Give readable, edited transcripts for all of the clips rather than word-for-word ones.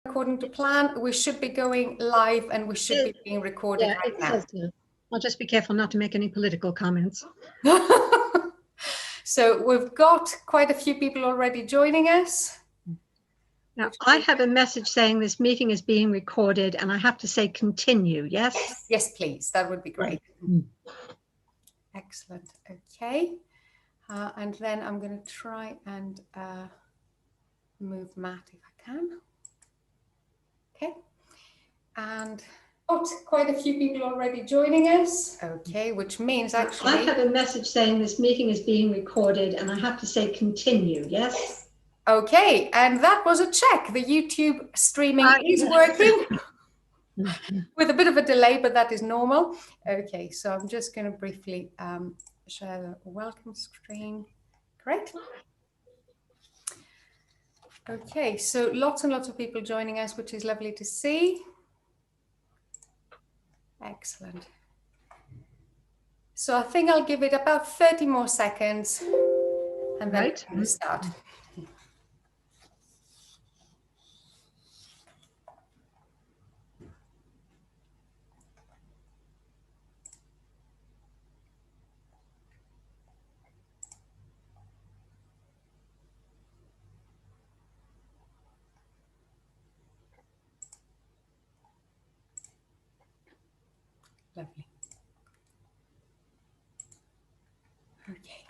According to plan, we should be going live and we should be being recorded right now. I'll just be careful not to make any political comments. So we've got quite a few people already joining us. Now, I have a message saying this meeting is being recorded and I have to say continue, yes? Yes, please. That would be great. Excellent. Okay. And then I'm going to try and move Matt if I can. Okay. And quite a few people already joining us. Okay, which means actually... I have a message saying this meeting is being recorded and I have to say continue, yes? Okay, and that was a check. The YouTube streaming is working with a bit of a delay, but that is normal. Okay, so I'm just going to briefly share the welcome screen. Great. Okay, so lots and lots of people joining us, which is lovely to see. Excellent. So I think I'll give it about 30 more seconds and then we'll start. Lovely. Okay.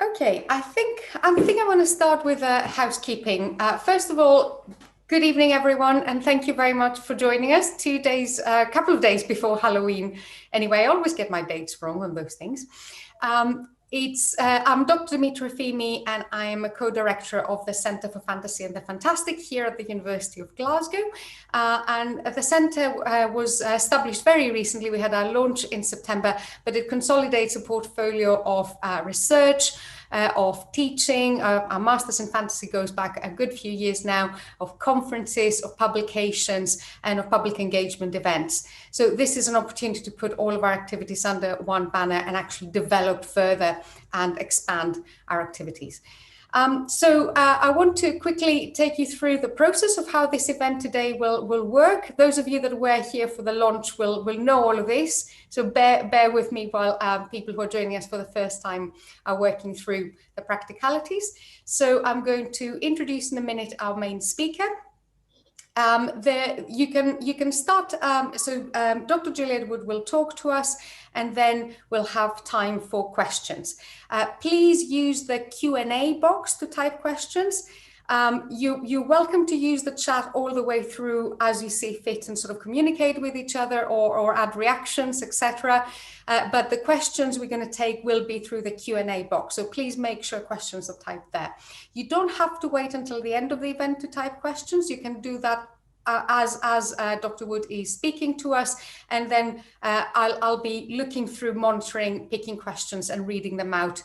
Okay, I think I want to start with housekeeping. First of all, good evening, everyone, and thank you very much for joining us. 2 days, a couple of days before Halloween. Anyway, I always get my dates wrong on those things. I'm Dr. Dimitra Fimi, and I am a co-director of the Centre for Fantasy and the Fantastic here at the University of Glasgow. And the centre was established very recently. We had our launch in September, but it consolidates a portfolio of research, of teaching. Our Masters in Fantasy goes back a good few years now, of conferences, of publications, and of public engagement events. So this is an opportunity to put all of our activities under one banner and actually develop further and expand our activities. I want to quickly take you through the process of how this event today will work. Those of you that were here for the launch will know all of this. So bear with me while people who are joining us for the first time are working through the practicalities. So I'm going to introduce in a minute our main speaker. You can start, Dr. Juliette Wood will talk to us and then we'll have time for questions. Please use the Q&A box to type questions. You're welcome to use the chat all the way through as you see fit and sort of communicate with each other or add reactions, etc. But the questions we're going to take will be through the Q&A box. So please make sure questions are typed there. You don't have to wait until the end of the event to type questions. You can do that as Dr. Wood is speaking to us, and then I'll be looking through, monitoring, picking questions and reading them out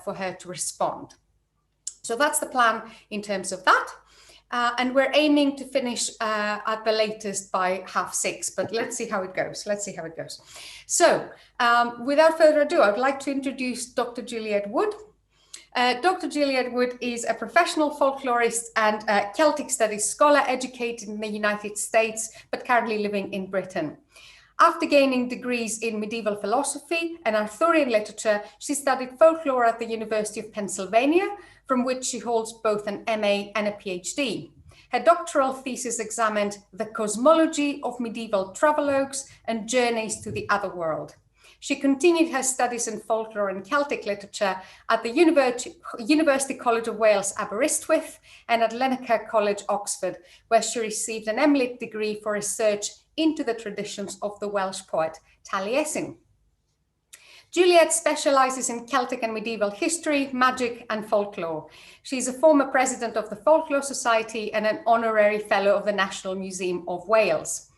for her to respond. So that's the plan in terms of that. And we're aiming to finish at the latest by 6:30, but let's see how it goes. So without further ado, I'd like to introduce Dr. Juliette Wood. Dr. Juliet Wood is a professional folklorist and Celtic studies scholar educated in the United States, but currently living in Britain. After gaining degrees in medieval philosophy and Arthurian literature, she studied folklore at the University of Pennsylvania, from which she holds both an MA and a PhD. Her doctoral thesis examined the cosmology of medieval travelogues and journeys to the other world. She continued her studies in folklore and Celtic literature at the University College of Wales, Aberystwyth, and at Lenneker College, Oxford, where she received an MLit degree for research into the traditions of the Welsh poet Taliesin. Juliet specializes in Celtic and medieval history, magic, and folklore. She's a former president of the Folklore Society and an honorary fellow of the National Museum of Wales.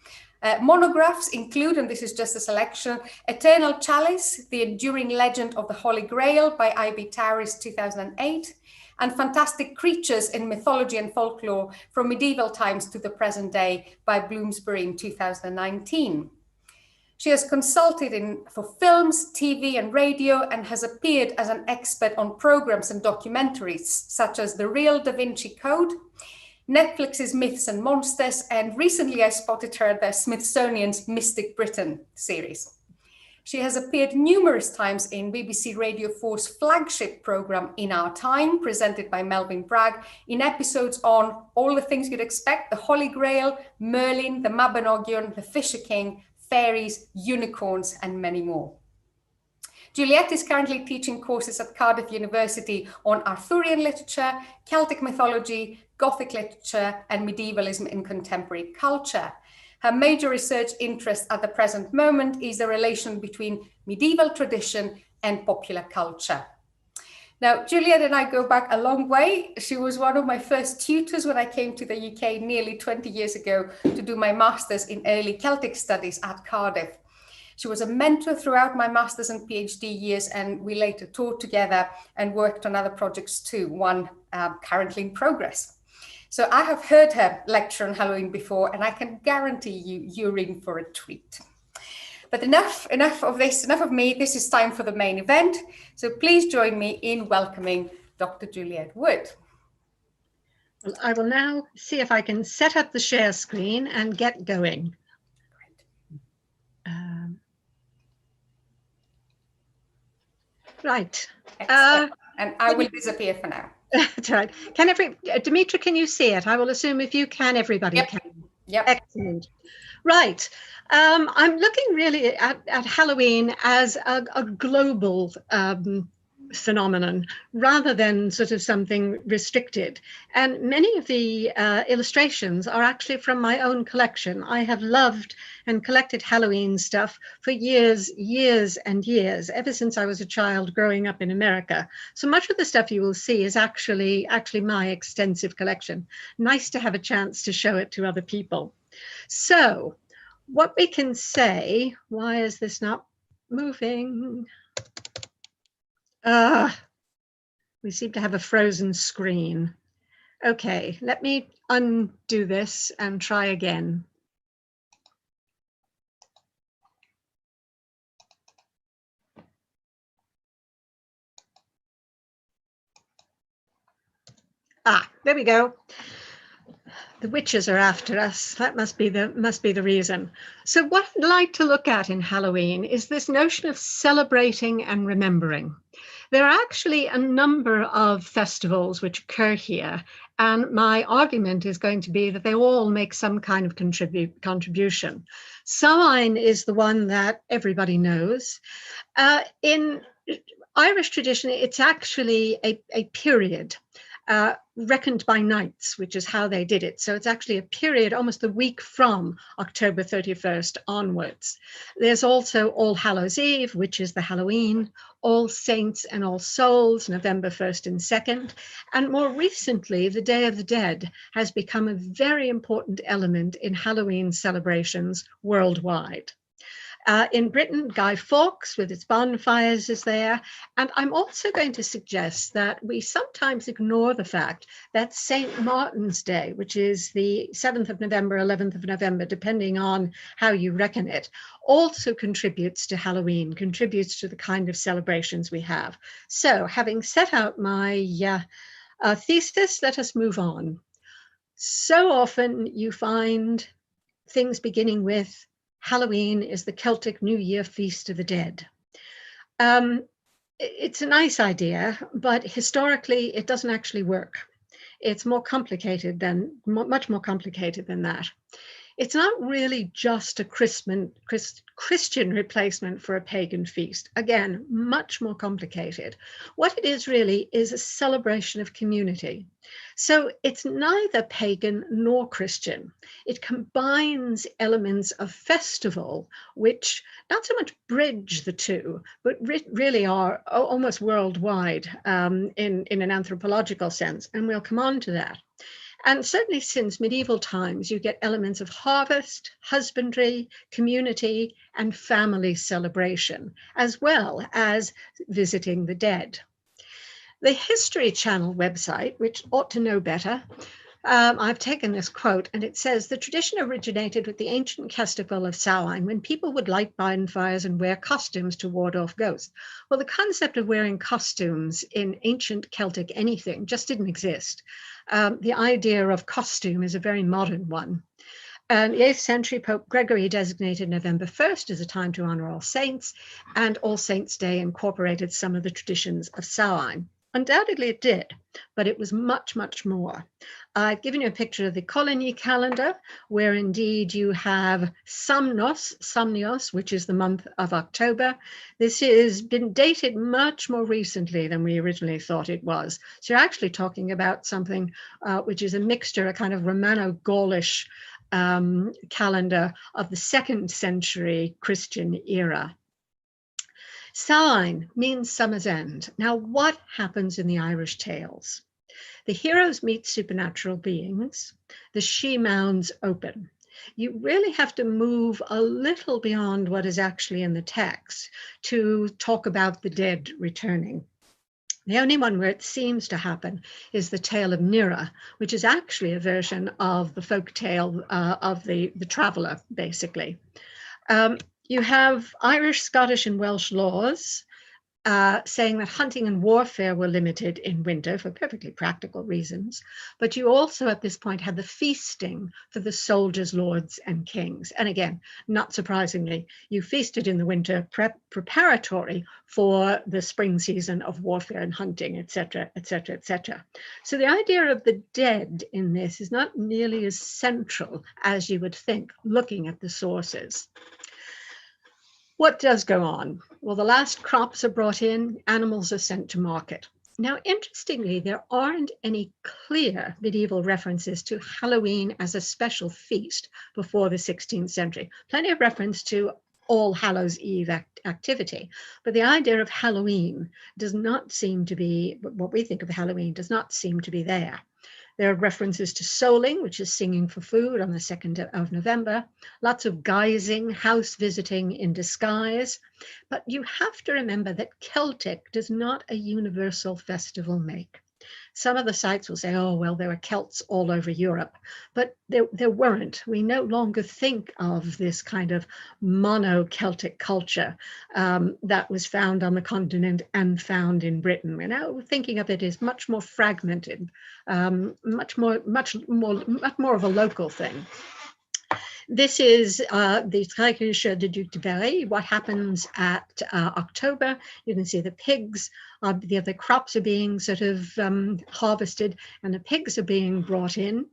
Monographs include, and this is just a selection, Eternal Chalice, The Enduring Legend of the Holy Grail by I.B. Tauris, 2008, and Fantastic Creatures in Mythology and Folklore from Medieval Times to the Present Day by Bloomsbury in 2019. She has consulted for films, TV and radio, and has appeared as an expert on programs and documentaries such as The Real Da Vinci Code, Netflix's Myths and Monsters, and recently I spotted her at the Smithsonian's Mystic Britain series. She has appeared numerous times in BBC Radio 4's flagship programme In Our Time, presented by Melvyn Bragg, in episodes on all the things you'd expect: the Holy Grail, Merlin, the Mabinogion, the Fisher King, fairies, unicorns, and many more. Juliet is currently teaching courses at Cardiff University on Arthurian literature, Celtic mythology, Gothic literature, and medievalism in contemporary culture. Her major research interest at the present moment is the relation between medieval tradition and popular culture. Now, Juliet and I go back a long way. She was one of my first tutors when I came to the UK nearly 20 years ago to do my master's in early Celtic studies at Cardiff. She was a mentor throughout my master's and PhD years, and we later taught together and worked on other projects too, one currently in progress. So I have heard her lecture on Halloween before, and I can guarantee you're in for a treat. But enough of this, enough of me. This is time for the main event. So please join me in welcoming Dr. Juliette Wood. Well, I will now see if I can set up the share screen and get going. Right. And I will disappear for now. That's right. Dimitra, can you see it? I will assume if you can, everybody Yep. can. Yep. Excellent. Right. I'm looking really at Halloween as a global phenomenon rather than sort of something restricted. And many of the illustrations are actually from my own collection. I have loved and collected Halloween stuff for years and years, ever since I was a child growing up in America. So much of the stuff you will see is actually my extensive collection. Nice to have a chance to show it to other people. So what we can say, why is this not moving? We seem to have a frozen screen. Okay, let me undo this and try again. There we go. The witches are after us. That must be the reason. So what I'd like to look at in Halloween is this notion of celebrating and remembering. There are actually a number of festivals which occur here, and my argument is going to be that they all make some kind of contribution. Samhain is the one that everybody knows. In Irish tradition, it's actually a period reckoned by nights, which is how they did it. So it's actually a period almost a week from October 31st onwards. There's also All Hallows Eve, which is the Halloween, All Saints and All Souls, November 1st and 2nd. And more recently, the Day of the Dead has become a very important element in Halloween celebrations worldwide. In Britain, Guy Fawkes with its bonfires is there. And I'm also going to suggest that we sometimes ignore the fact that St. Martin's Day, which is the 7th of November, 11th of November, depending on how you reckon it, also contributes to Halloween, contributes to the kind of celebrations we have. So having set out my thesis, let us move on. So often you find things beginning with Halloween is the Celtic New Year feast of the dead. It's a nice idea, but historically it doesn't actually work. It's more complicated than, much more complicated than that. It's not really just a Christian replacement for a pagan feast. Again, much more complicated. What it is really is a celebration of community. So it's neither pagan nor Christian. It combines elements of festival, which not so much bridge the two, but really are almost worldwide in an anthropological sense. And we'll come on to that. And certainly since medieval times, you get elements of harvest, husbandry, community, and family celebration, as well as visiting the dead. The History Channel website, which ought to know better, I've taken this quote, and it says, the tradition originated with the ancient festival of Samhain, when people would light bonfires and wear costumes to ward off ghosts. Well, the concept of wearing costumes in ancient Celtic anything just didn't exist. The idea of costume is a very modern one. In the 8th century, Pope Gregory designated November 1st as a time to honor all saints, and All Saints' Day incorporated some of the traditions of Samhain. Undoubtedly it did, but it was much, much more. I've given you a picture of the Coligny calendar, where indeed you have Samnios, which is the month of October. This has been dated much more recently than we originally thought it was. So you're actually talking about something which is a mixture, a kind of Romano-Gaulish calendar of the 2nd century Christian era. Samhain means summer's end. Now, what happens in the Irish tales? The heroes meet supernatural beings. The she-mounds open. You really have to move a little beyond what is actually in the text to talk about the dead returning. The only one where it seems to happen is the tale of Nera, which is actually a version of the folk tale of the traveller, basically. You have Irish, Scottish, and Welsh laws saying that hunting and warfare were limited in winter for perfectly practical reasons. But you also at this point had the feasting for the soldiers, lords, and kings. And again, not surprisingly, you feasted in the winter preparatory for the spring season of warfare and hunting, etc., etc., etc. So the idea of the dead in this is not nearly as central as you would think, looking at the sources. What does go on? Well, the last crops are brought in, animals are sent to market. Now, interestingly, there aren't any clear medieval references to Halloween as a special feast before the 16th century. Plenty of reference to All Hallows Eve activity, but the idea of Halloween does not seem to be, what we think of Halloween does not seem to be there. There are references to souling, which is singing for food on the 2nd of November, lots of guising, house visiting in disguise. But you have to remember that Celtic does not a universal festival make. Some of the sites will say, oh, well, there were Celts all over Europe, but there weren't. We no longer think of this kind of mono-Celtic culture that was found on the continent and found in Britain. We're now thinking of it as much more fragmented, much more of a local thing. This is the Treigische de Duc de Berry, what happens at October. You can see the pigs, the crops are being sort of harvested and the pigs are being brought in.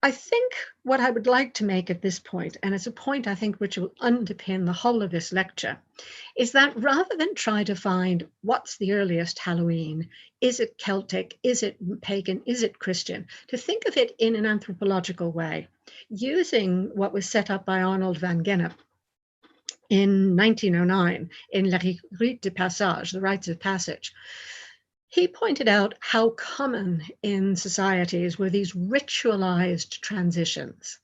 I think what I would like to make at this point, and it's a point I think which will underpin the whole of this lecture, is that rather than try to find what's the earliest Halloween, is it Celtic, is it pagan, is it Christian, to think of it in an anthropological way, using what was set up by Arnold van Gennep in 1909 in Les Rites de Passage, the Rites of Passage. He pointed out how common in societies were these ritualized transitions.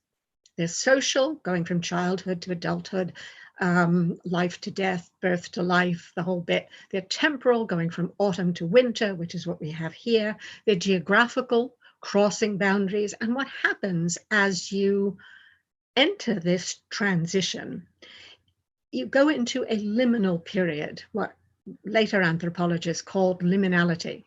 They're social, going from childhood to adulthood, life to death, birth to life, the whole bit. They're temporal, going from autumn to winter, which is what we have here. They're geographical, crossing boundaries. And what happens as you enter this transition, you go into a liminal period, what later anthropologists called liminality.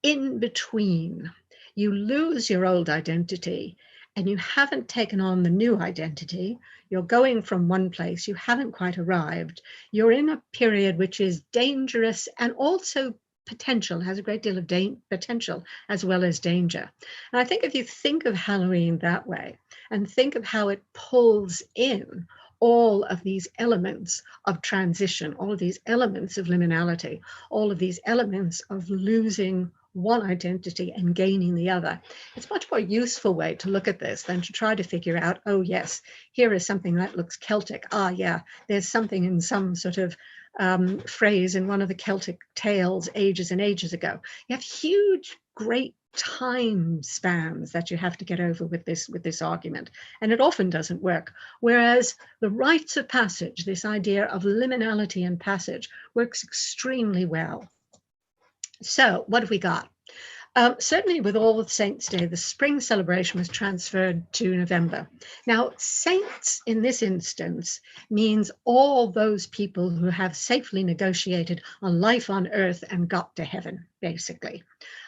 In between, you lose your old identity and you haven't taken on the new identity. You're going from one place, you haven't quite arrived. You're in a period which is dangerous and also potential, has a great deal of potential as well as danger. And I think if you think of Halloween that way and think of how it pulls in all of these elements of transition, all of these elements of liminality, all of these elements of losing one identity and gaining the other. It's a much more useful way to look at this than to try to figure out, oh yes, here is something that looks Celtic. Ah, yeah, there's something in some sort of phrase in one of the Celtic tales ages and ages ago. You have huge, great time spans that you have to get over with this argument, and it often doesn't work. Whereas the rites of passage, this idea of liminality and passage, works extremely well. So what have we got? Certainly with All Saints' Day, the spring celebration was transferred to November. Now, saints in this instance means all those people who have safely negotiated on life on earth and got to heaven, basically.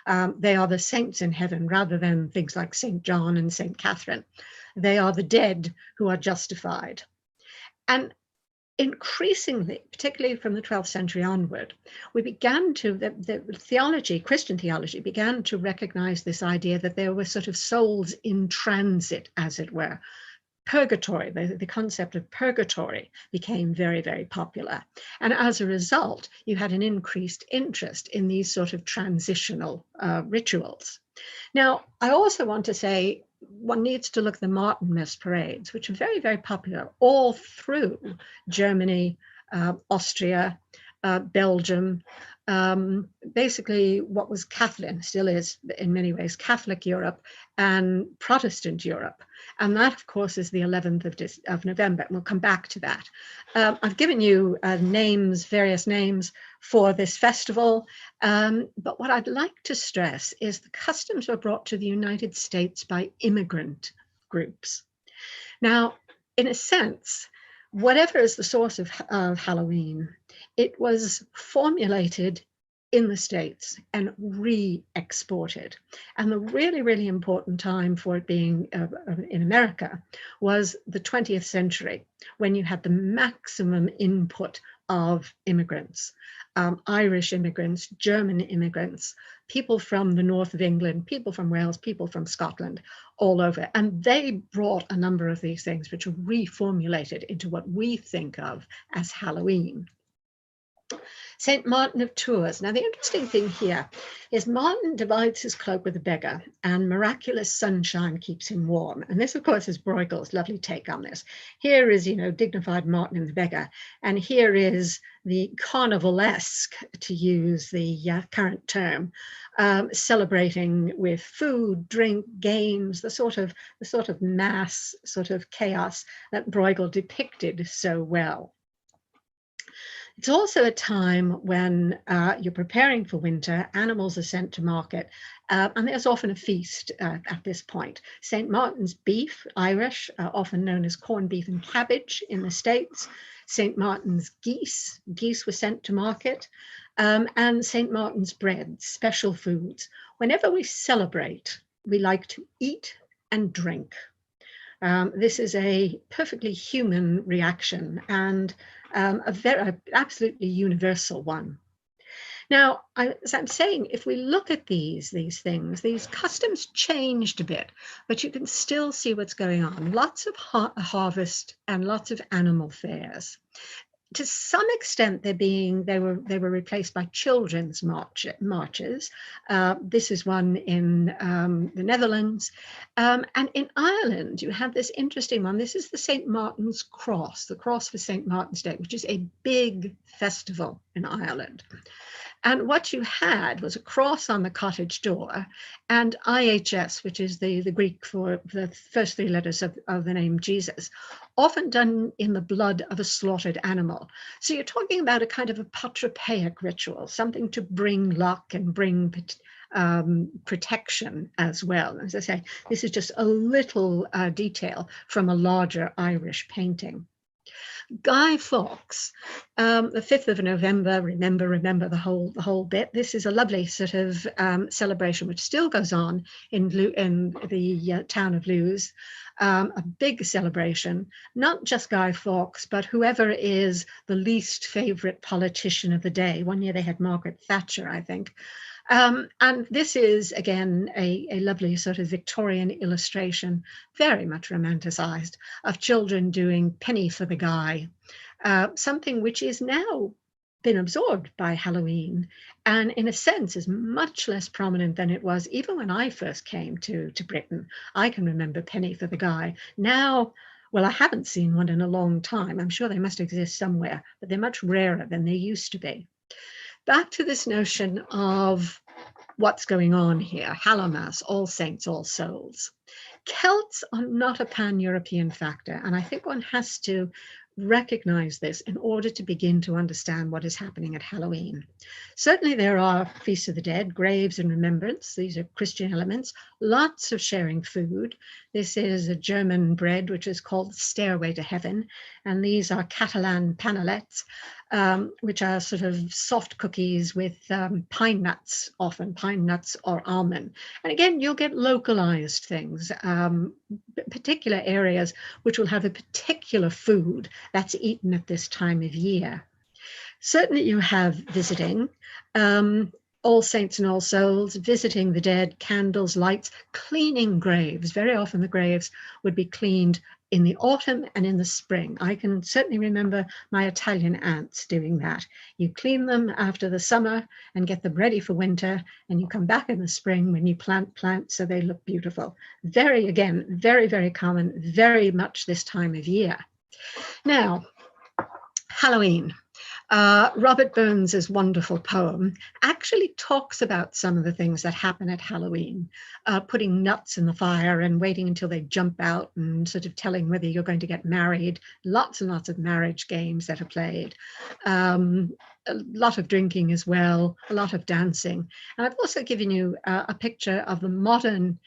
They are the saints in heaven rather than things like St. John and St. Catherine. They are the dead who are justified. And increasingly, particularly from the 12th century onward, we began to, the theology, Christian theology, began to recognize this idea that there were sort of souls in transit, as it were. Purgatory, the concept of purgatory became very, very popular. And as a result, you had an increased interest in these sort of transitional rituals. Now, I also want to say one needs to look at the Martinmas parades, which are very, very popular all through Germany, Austria, Belgium, basically what was Catholic, still is in many ways, Catholic Europe and Protestant Europe. And that, of course, is the 11th of November. And we'll come back to that. I've given you names, various names for this festival. But what I'd like to stress is the customs were brought to the United States by immigrant groups. Now, in a sense, whatever is the source of Halloween, it was formulated in the States and re-exported. And the really, really important time for it being in America was the 20th century, when you had the maximum input of immigrants, Irish immigrants, German immigrants, people from the north of England, people from Wales, people from Scotland, all over. And they brought a number of these things which were reformulated into what we think of as Halloween. St. Martin of Tours. Now, the interesting thing here is Martin divides his cloak with a beggar, and miraculous sunshine keeps him warm. And this, of course, is Bruegel's lovely take on this. Here is, dignified Martin and the beggar, and here is the Carnivalesque, to use the current term, celebrating with food, drink, games, the sort of mass sort of chaos that Bruegel depicted so well. It's also a time when you're preparing for winter, animals are sent to market, and there's often a feast at this point. St. Martin's beef, Irish, often known as corned beef and cabbage in the States. St. Martin's geese were sent to market, and St. Martin's bread, special foods. Whenever we celebrate, we like to eat and drink. This is a perfectly human reaction and a absolutely universal one. Now, as I'm saying, if we look at these things, these customs changed a bit, but you can still see what's going on. Lots of harvest and lots of animal fairs. To some extent, they were replaced by children's marches. This is one in the Netherlands, and in Ireland you have this interesting one. This is the St. Martin's Cross, the Cross for St. Martin's Day, which is a big festival in Ireland. And what you had was a cross on the cottage door and IHS, which is the Greek for the first three letters of the name Jesus, often done in the blood of a slaughtered animal. So you're talking about a kind of a patropaic ritual, something to bring luck and bring protection as well. As I say, this is just a little detail from a larger Irish painting. Guy Fawkes, the 5th of November, remember the whole bit. This is a lovely sort of celebration which still goes on in the town of Lewes. A big celebration, not just Guy Fawkes, but whoever is the least favorite politician of the day. One year they had Margaret Thatcher, I think. And this is, again, a lovely sort of Victorian illustration, very much romanticized, of children doing penny for the guy, something which is now been absorbed by Halloween and in a sense is much less prominent than it was even when I first came to Britain. I can remember penny for the guy. Now, well, I haven't seen one in a long time. I'm sure they must exist somewhere, but they're much rarer than they used to be. Back to this notion of what's going on here, Hallowmas, All Saints, All Souls. Celts are not a pan-European factor, and I think one has to recognize this in order to begin to understand what is happening at Halloween. Certainly there are feasts of the dead, graves and remembrance. These are Christian elements, lots of sharing food. This is a German bread, which is called Stairway to Heaven. And these are Catalan panelets, which are sort of soft cookies with pine nuts, often pine nuts or almond. And again, you'll get localized things, particular areas which will have a particular food that's eaten at this time of year. Certainly you have visiting, All Saints and All Souls, visiting the dead, candles, lights, cleaning graves. Very often the graves would be cleaned in the autumn and in the spring. I can certainly remember my Italian aunts doing that. You clean them after the summer and get them ready for winter, and you come back in the spring when you plant plants so they look beautiful. Very, again, very, very common, very much this time of year. Now, Halloween. Robert Burns's wonderful poem actually talks about some of the things that happen at Halloween, putting nuts in the fire and waiting until they jump out and sort of telling whether you're going to get married. Lots and lots of marriage games that are played. A lot of drinking as well, a lot of dancing. And I've also given you a picture of the modern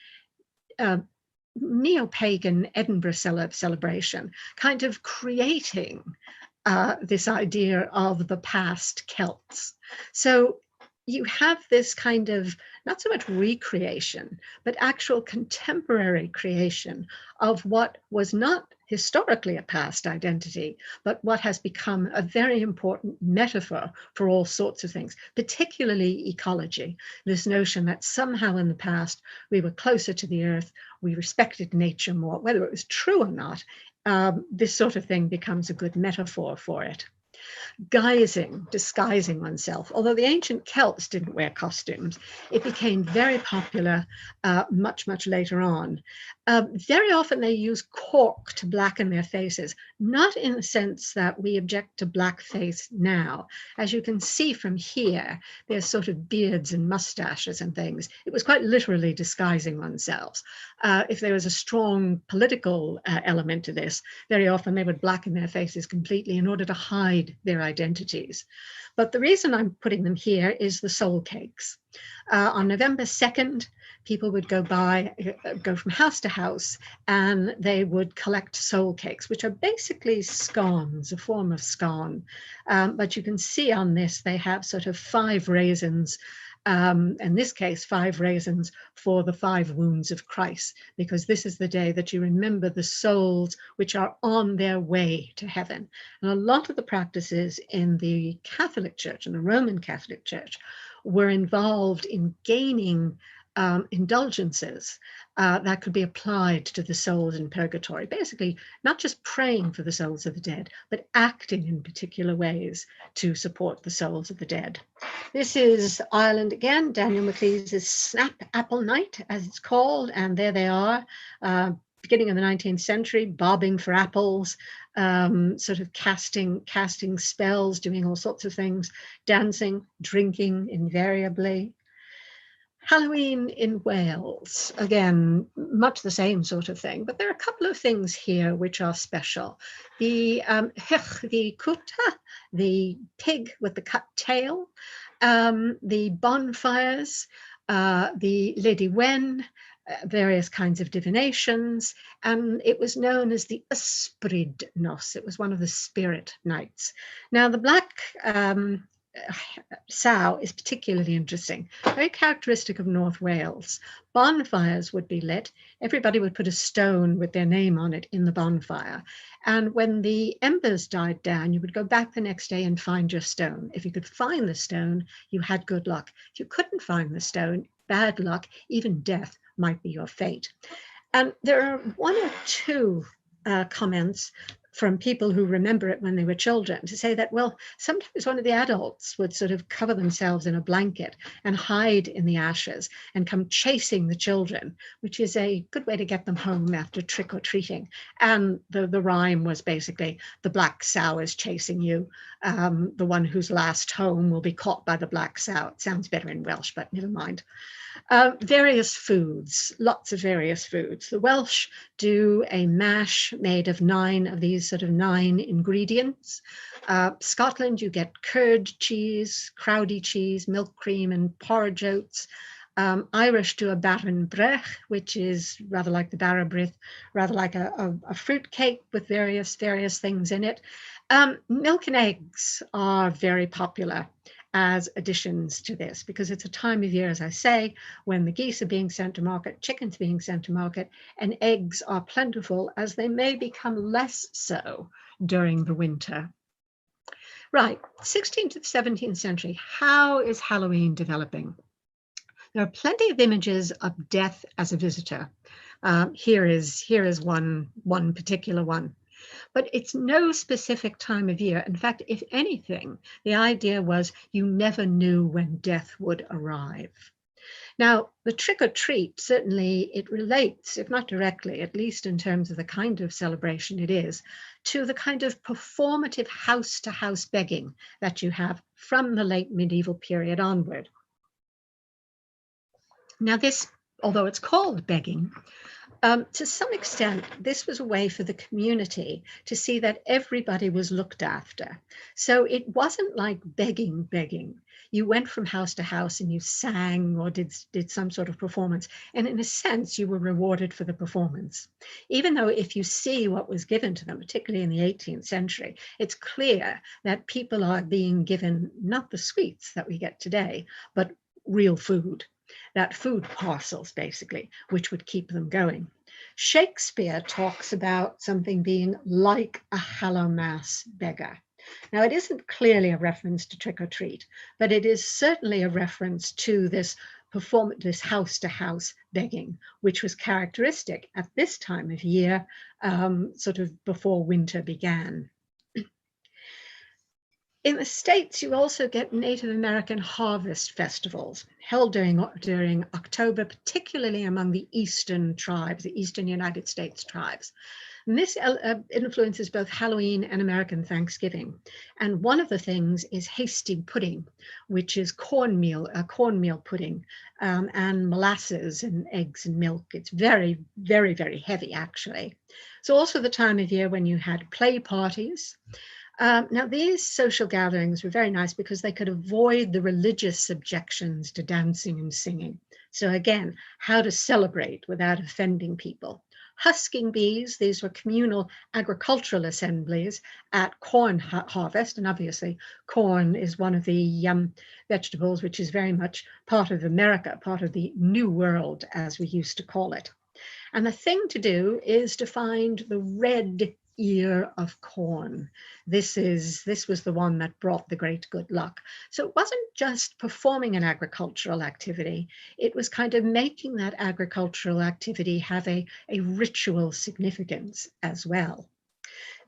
neo-pagan Edinburgh celebration, kind of creating this idea of the past Celts. So you have this kind of, not so much recreation, but actual contemporary creation of what was not historically a past identity, but what has become a very important metaphor for all sorts of things, particularly ecology. This notion that somehow in the past we were closer to the earth, we respected nature more, whether it was true or not. This sort of thing becomes a good metaphor for it. Disguising oneself. Although the ancient Celts didn't wear costumes, it became very popular much, much later on. Very often they use cork to blacken their faces, not in the sense that we object to blackface now. As you can see from here, there's sort of beards and mustaches and things. It was quite literally disguising oneself. If there was a strong political element to this, very often they would blacken their faces completely in order to hide their identities. But the reason I'm putting them here is the soul cakes. On November 2nd, people would go from house to house, and they would collect soul cakes, which are basically scones, a form of scone. But you can see on this, they have sort of 5 raisins, in this case, 5 raisins for the 5 wounds of Christ, because this is the day that you remember the souls which are on their way to heaven. And a lot of the practices in the Catholic Church, in the Roman Catholic Church, were involved in gaining indulgences that could be applied to the souls in purgatory. Basically, not just praying for the souls of the dead, but acting in particular ways to support the souls of the dead. This is Ireland again, Daniel Maclese's Snap Apple Night, as it's called, and there they are, beginning of the 19th century, bobbing for apples, sort of casting spells, doing all sorts of things, dancing, drinking invariably. Halloween in Wales, again, much the same sort of thing, but there are a couple of things here which are special. The cwta, the pig with the cut tail, the bonfires, the Lady Wen, various kinds of divinations, and it was known as the Ysbryd Nos. It was one of the spirit nights. Now, the black sow is particularly interesting, very characteristic of North Wales. Bonfires would be lit. Everybody would put a stone with their name on it in the bonfire. And when the embers died down, you would go back the next day and find your stone. If you could find the stone, you had good luck. If you couldn't find the stone, bad luck, even death might be your fate. And there are 1 or 2 comments from people who remember it when they were children to say that, well, sometimes one of the adults would sort of cover themselves in a blanket and hide in the ashes and come chasing the children, which is a good way to get them home after trick or treating. And the rhyme was basically, the black sow is chasing you. The one who's last home will be caught by the black sow. It sounds better in Welsh, but never mind. Various foods, lots of various foods. The Welsh do a mash made of 9 of these sort of 9 ingredients. Scotland, you get curd cheese, crowdy cheese, milk cream, and porridge oats. Irish do a baran brech, which is rather like the bara brith, rather like a fruit cake with various things in it. Milk and eggs are very popular as additions to this, because it's a time of year, as I say, when the geese are being sent to market, chickens being sent to market, and eggs are plentiful, as they may become less so during the winter. Right, 16th to the 17th century, how is Halloween developing? There are plenty of images of death as a visitor. Here is one particular one. But it's no specific time of year. In fact, if anything, the idea was you never knew when death would arrive. Now, the trick or treat, certainly it relates, if not directly, at least in terms of the kind of celebration it is, to the kind of performative house-to-house begging that you have from the late medieval period onward. Now this, although it's called begging, to some extent, this was a way for the community to see that everybody was looked after. So it wasn't like begging. You went from house to house and you sang or did some sort of performance. And in a sense, you were rewarded for the performance. Even though if you see what was given to them, particularly in the 18th century, it's clear that people are being given not the sweets that we get today, but real food. That food parcels, basically, which would keep them going. Shakespeare talks about something being like a Hallowmass beggar. Now, it isn't clearly a reference to trick or treat, but it is certainly a reference to this house-to-house begging, which was characteristic at this time of year, sort of before winter began. In the States, you also get Native American harvest festivals held during October, particularly among the eastern tribes, the eastern United States tribes. And this influences both Halloween and American Thanksgiving. And one of the things is hasty pudding, which is cornmeal pudding, and molasses and eggs and milk. It's very, very, very heavy, actually. It's also the time of year when you had play parties. Now, these social gatherings were very nice because they could avoid the religious objections to dancing and singing. So again, how to celebrate without offending people. Husking bees, these were communal agricultural assemblies at corn harvest. And obviously, corn is one of the vegetables which is very much part of America, part of the New World, as we used to call it. And the thing to do is to find the red ear of corn. This was the one that brought the great good luck. So it wasn't just performing an agricultural activity, it was kind of making that agricultural activity have a ritual significance as well.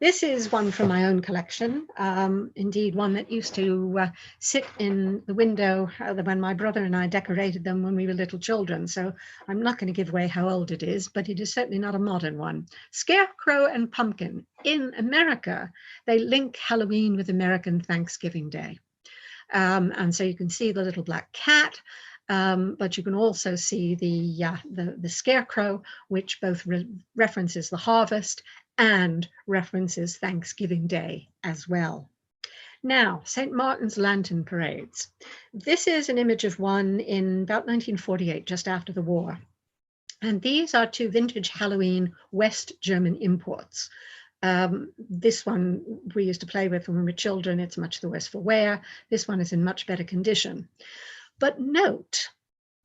This is one from my own collection, indeed one that used to sit in the window when my brother and I decorated them when we were little children. So I'm not going to give away how old it is, but it is certainly not a modern one. Scarecrow and pumpkin. In America, they link Halloween with American Thanksgiving Day. And so you can see the little black cat, but you can also see the scarecrow, which both references the harvest and references Thanksgiving Day as well. Now, St. Martin's Lantern Parades. This is an image of one in about 1948, just after the war. And these are 2 vintage Halloween West German imports. This one we used to play with when we were children. It's much the worse for wear. This one is in much better condition. But note,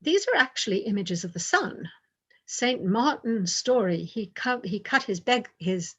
these are actually images of the sun. St. Martin's story, he cut his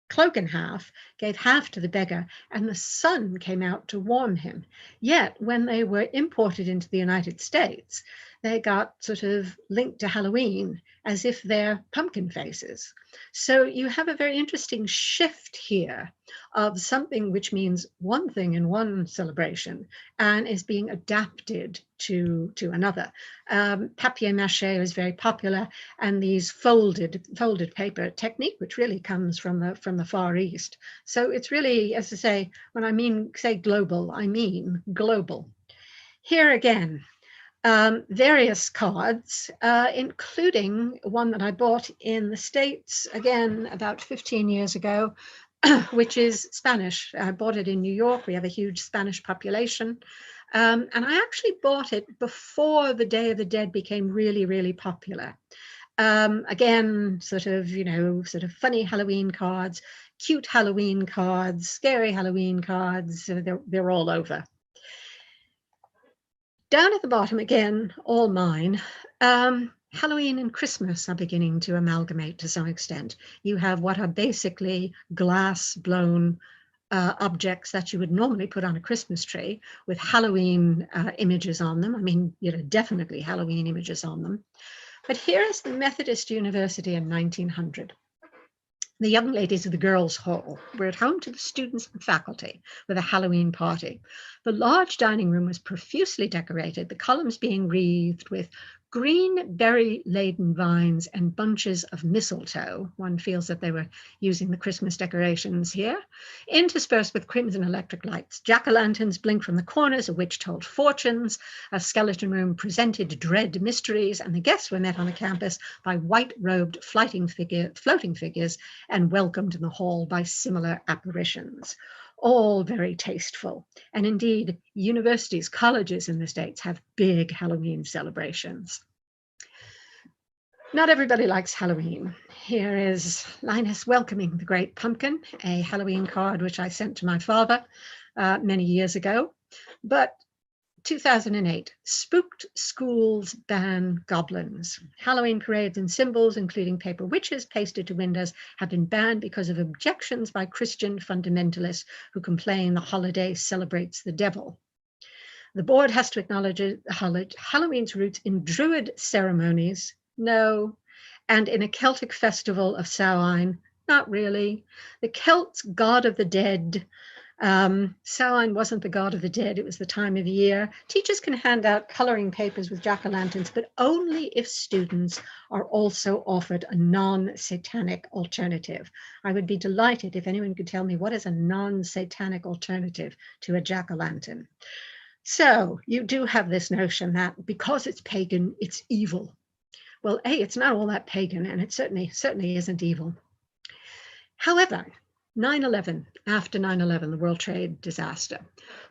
cloak in half, gave half to the beggar, and the sun came out to warm him. Yet when they were imported into the United States, they got sort of linked to Halloween as if they're pumpkin faces. So you have a very interesting shift here of something which means one thing in one celebration and is being adapted to another. Papier-mâché is very popular, and these folded paper technique, which really comes from the Far East. So it's really, as I say, when I say global, I mean global. Here again, various cards, including one that I bought in the States, again, about 15 years ago, which is Spanish. I bought it in New York. We have a huge Spanish population. And I actually bought it before the Day of the Dead became really, really popular. Again, sort of funny Halloween cards, cute Halloween cards, scary Halloween cards. They're all over. Down at the bottom, again, all mine. Halloween and Christmas are beginning to amalgamate to some extent. You have what are basically glass blown objects that you would normally put on a Christmas tree with Halloween images on them. I mean, definitely Halloween images on them. But here is the Methodist University in 1900. The young ladies of the Girls' Hall were at home to the students and faculty with a Halloween party. The large dining room was profusely decorated, the columns being wreathed with green berry-laden vines and bunches of mistletoe. One feels that they were using the Christmas decorations here, interspersed with crimson electric lights. Jack-o'-lanterns blinked from the corners, a witch told fortunes, a skeleton room presented dread mysteries, and the guests were met on the campus by white-robed floating figures and welcomed in the hall by similar apparitions. All very tasteful. And indeed, universities, colleges in the States have big Halloween celebrations. Not everybody likes Halloween. Here is Linus welcoming the great pumpkin, a Halloween card which I sent to my father many years ago. But 2008, spooked schools ban goblins. Halloween parades and symbols, including paper witches pasted to windows, have been banned because of objections by Christian fundamentalists who complain the holiday celebrates the devil. The board has to acknowledge Halloween's roots in Druid ceremonies, no, and in a Celtic festival of Samhain, not really. The Celts' god of the dead. Samhain wasn't the god of the dead, it was the time of year. Teachers can hand out coloring papers with jack-o'-lanterns, but only if students are also offered a non-satanic alternative. I would be delighted if anyone could tell me what is a non-satanic alternative to a jack-o'-lantern. So you do have this notion that because it's pagan, it's evil. Well, A, it's not all that pagan, and it certainly isn't evil. However, 9/11, after 9/11, the World Trade disaster,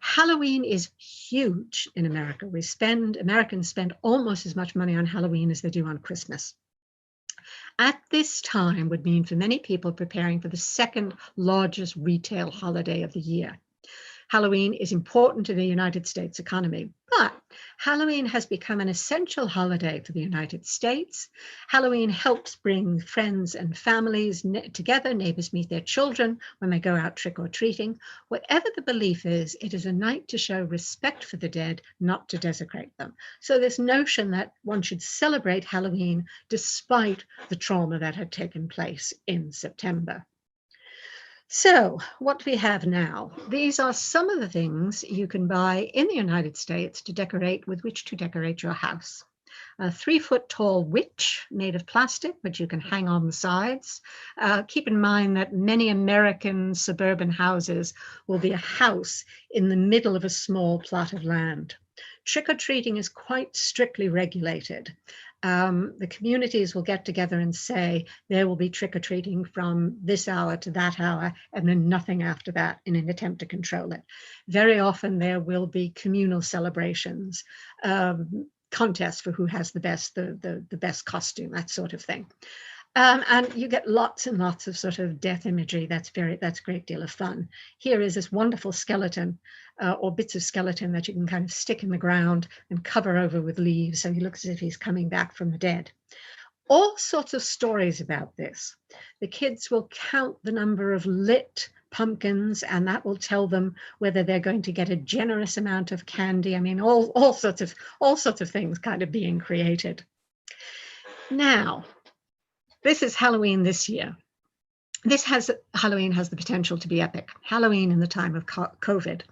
Halloween is huge in America. Americans spend almost as much money on Halloween as they do on Christmas. At this time would mean for many people preparing for the second largest retail holiday of the year. Halloween is important to the United States economy, but Halloween has become an essential holiday for the United States. Halloween helps bring friends and families together. Neighbors meet their children when they go out trick-or-treating. Whatever the belief is, it is a night to show respect for the dead, not to desecrate them. So this notion that one should celebrate Halloween despite the trauma that had taken place in September. So what we have now, these are some of the things you can buy in the United States with which to decorate your house. A 3-foot-tall witch made of plastic, which you can hang on the sides. Keep in mind that many American suburban houses will be a house in the middle of a small plot of land. Trick-or-treating is quite strictly regulated. The communities will get together and say there will be trick-or-treating from this hour to that hour and then nothing after that in an attempt to control it. Very often there will be communal celebrations, contests for who has the best costume, that sort of thing. And you get lots and lots of sort of death imagery. That's a great deal of fun. Here is this wonderful skeleton or bits of skeleton that you can kind of stick in the ground and cover over with leaves. So he looks as if he's coming back from the dead. All sorts of stories about this. The kids will count the number of lit pumpkins, and that will tell them whether they're going to get a generous amount of candy. I mean, all sorts of things kind of being created. Now, this is Halloween this year. Halloween has the potential to be epic. Halloween in the time of COVID.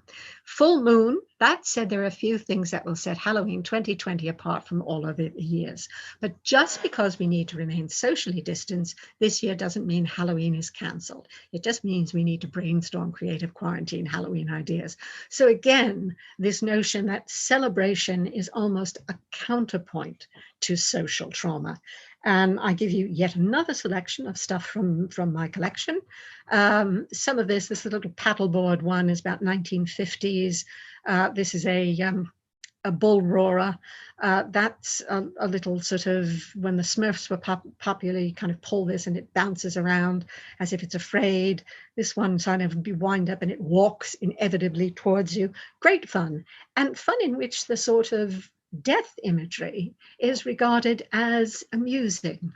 Full moon, that said, there are a few things that will set Halloween 2020 apart from all other years. But just because we need to remain socially distanced this year doesn't mean Halloween is cancelled. It just means we need to brainstorm creative quarantine Halloween ideas. So again, this notion that celebration is almost a counterpoint to social trauma. And I give you yet another selection of stuff from my collection. Some of this little paddleboard one is about 1950s. This is a bull roarer. That's a little sort of, when the Smurfs were popular, you kind of pull this and it bounces around as if it's afraid. This one kind of be wind up and it walks inevitably towards you. Great fun, and fun in which the sort of death imagery is regarded as amusing.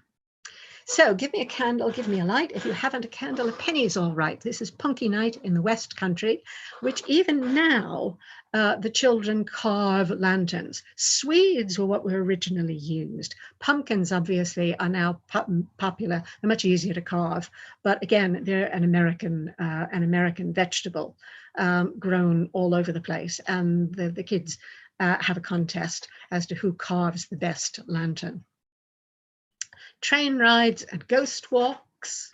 So give me a candle, give me a light. If you haven't a candle, a penny's all right. This is Punky Night in the West Country, which even now the children carve lanterns. Swedes were what were originally used. Pumpkins obviously are now popular. They're much easier to carve, but again, they're an American vegetable grown all over the place, and the kids have a contest as to who carves the best lantern. Train rides and ghost walks,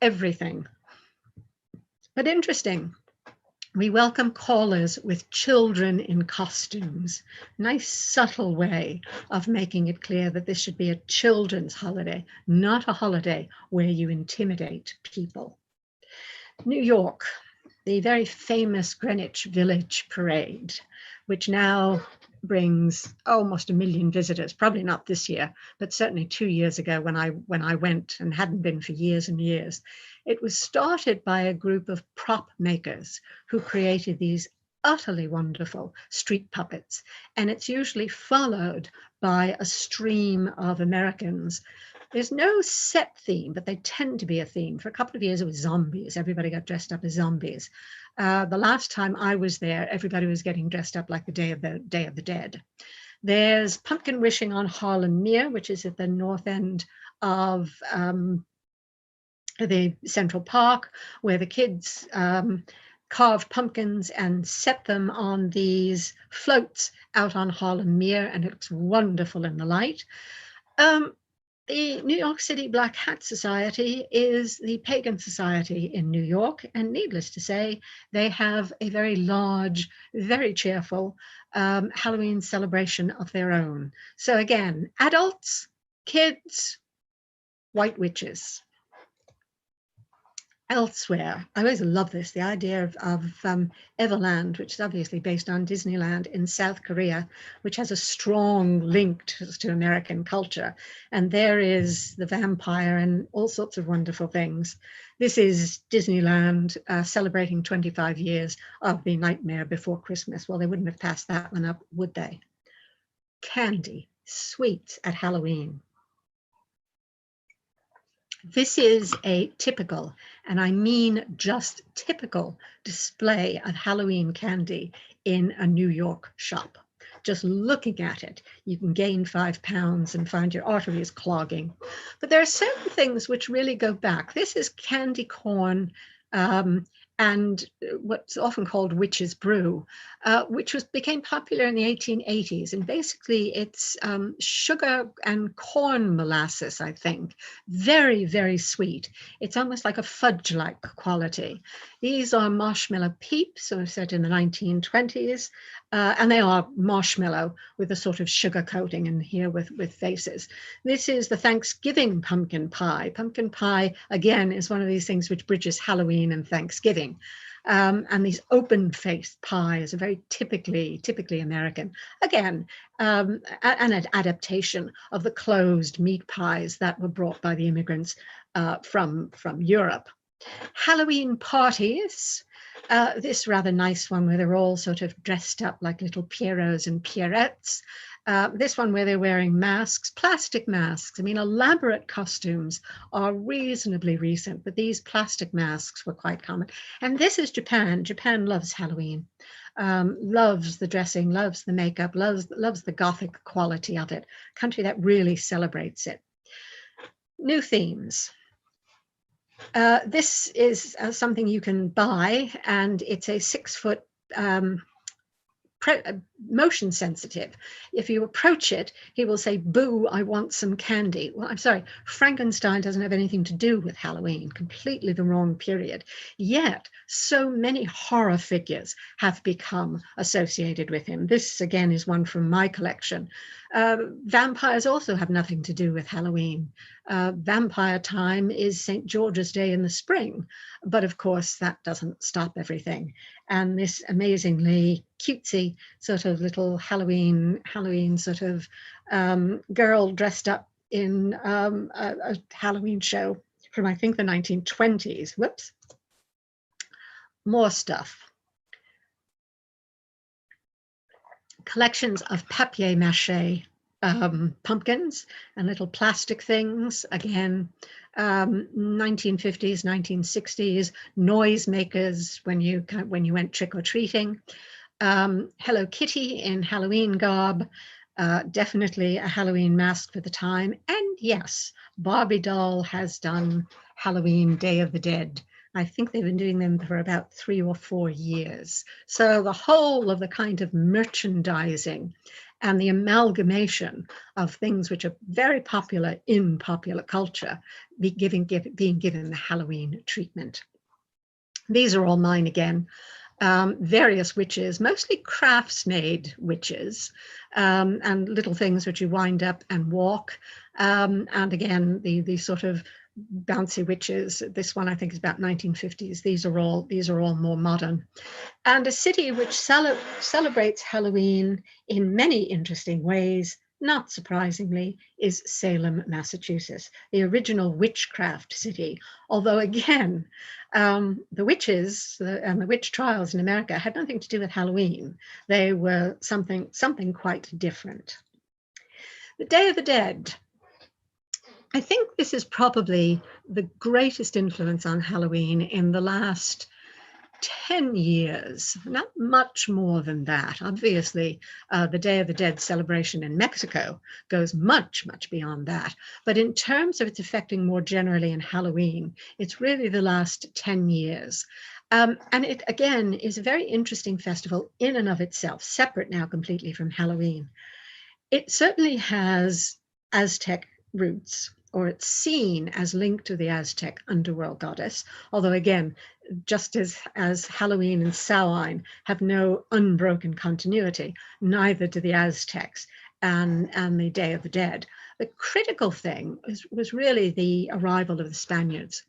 everything. But interesting, we welcome callers with children in costumes. Nice subtle way of making it clear that this should be a children's holiday, not a holiday where you intimidate people. New York, the very famous Greenwich Village Parade, which now brings almost 1 million visitors, probably not this year, but certainly 2 years ago when I went, and hadn't been for years and years. It was started by a group of prop makers who created these utterly wonderful street puppets, and it's usually followed by a stream of Americans. There's no set theme, but they tend to be a theme. For a couple of years, it was zombies. Everybody got dressed up as zombies. The last time I was there, everybody was getting dressed up like the Day of the Dead. There's pumpkin wishing on Harlem Mere, which is at the north end of the Central Park, where the kids carve pumpkins and set them on these floats out on Harlem Mere, and it looks wonderful in the light. The New York City Black Hat Society is the pagan society in New York, and needless to say, they have a very large, very cheerful Halloween celebration of their own. So again, adults, kids, white witches. Elsewhere, I always love this, the idea of Everland, which is obviously based on Disneyland in South Korea, which has a strong link to American culture. And there is the vampire and all sorts of wonderful things. This is Disneyland celebrating 25 years of The Nightmare Before Christmas. Well, they wouldn't have passed that one up, would they? Candy, sweets at Halloween. This is a typical, and I mean just typical, display of Halloween candy in a New York shop. Just looking at it, you can gain 5 pounds and find your arteries clogging. But there are certain things which really go back. This is candy corn and what's often called witch's brew, which became popular in the 1880s. And basically it's sugar and corn molasses, I think. Very, very sweet. It's almost like a fudge-like quality. These are marshmallow peeps, so set in the 1920s, and they are marshmallow with a sort of sugar coating, and here with faces. This is the Thanksgiving pumpkin pie. Pumpkin pie, again, is one of these things which bridges Halloween and Thanksgiving. And these open-faced pies are very typically American. Again, an adaptation of the closed meat pies that were brought by the immigrants from Europe. Halloween parties. This rather nice one where they're all sort of dressed up like little Pierrots and Pierrettes. This one where they're wearing masks, plastic masks. I mean, elaborate costumes are reasonably recent, but these plastic masks were quite common. And this is Japan. Japan loves Halloween, loves the dressing, loves the makeup, loves the Gothic quality of it. Country that really celebrates it. New themes. This is something you can buy, and it's a 6-foot motion sensitive. If you approach it, he will say, "Boo, I want some candy." Well, I'm sorry, Frankenstein doesn't have anything to do with Halloween, completely the wrong period. Yet, so many horror figures have become associated with him. This, again, is one from my collection. Vampires also have nothing to do with Halloween. Vampire time is St. George's Day in the spring, but of course that doesn't stop everything. And this amazingly cutesy sort of little Halloween sort of girl dressed up in a Halloween show from, I think, the 1920s. Whoops. More stuff. Collections of papier-mâché pumpkins and little plastic things, again, 1950s, 1960s, noisemakers when you went trick-or-treating, Hello Kitty in Halloween garb, definitely a Halloween mask for the time, and yes, Barbie doll has done Halloween Day of the Dead. I think they've been doing them for about 3 or 4 years. So the whole of the kind of merchandising and the amalgamation of things which are very popular in popular culture being given the Halloween treatment. These are all mine again. Various witches, mostly crafts-made witches, and little things which you wind up and walk. And again, the sort of bouncy witches. This one I think is about 1950s. These are all more modern. And a city which celebrates Halloween in many interesting ways, not surprisingly, is Salem, Massachusetts, the original witchcraft city. Although again, the witches and the witch trials in America had nothing to do with Halloween. They were something quite different. The Day of the Dead. I think this is probably the greatest influence on Halloween in the last 10 years, not much more than that. Obviously, the Day of the Dead celebration in Mexico goes much, much beyond that. But in terms of its affecting more generally in Halloween, it's really the last 10 years. And it, again, is a very interesting festival in and of itself, separate now completely from Halloween. It certainly has Aztec roots, or it's seen as linked to the Aztec underworld goddess, although again, just as Halloween and Samhain have no unbroken continuity, neither do the Aztecs and the Day of the Dead. The critical thing was really the arrival of the Spaniards.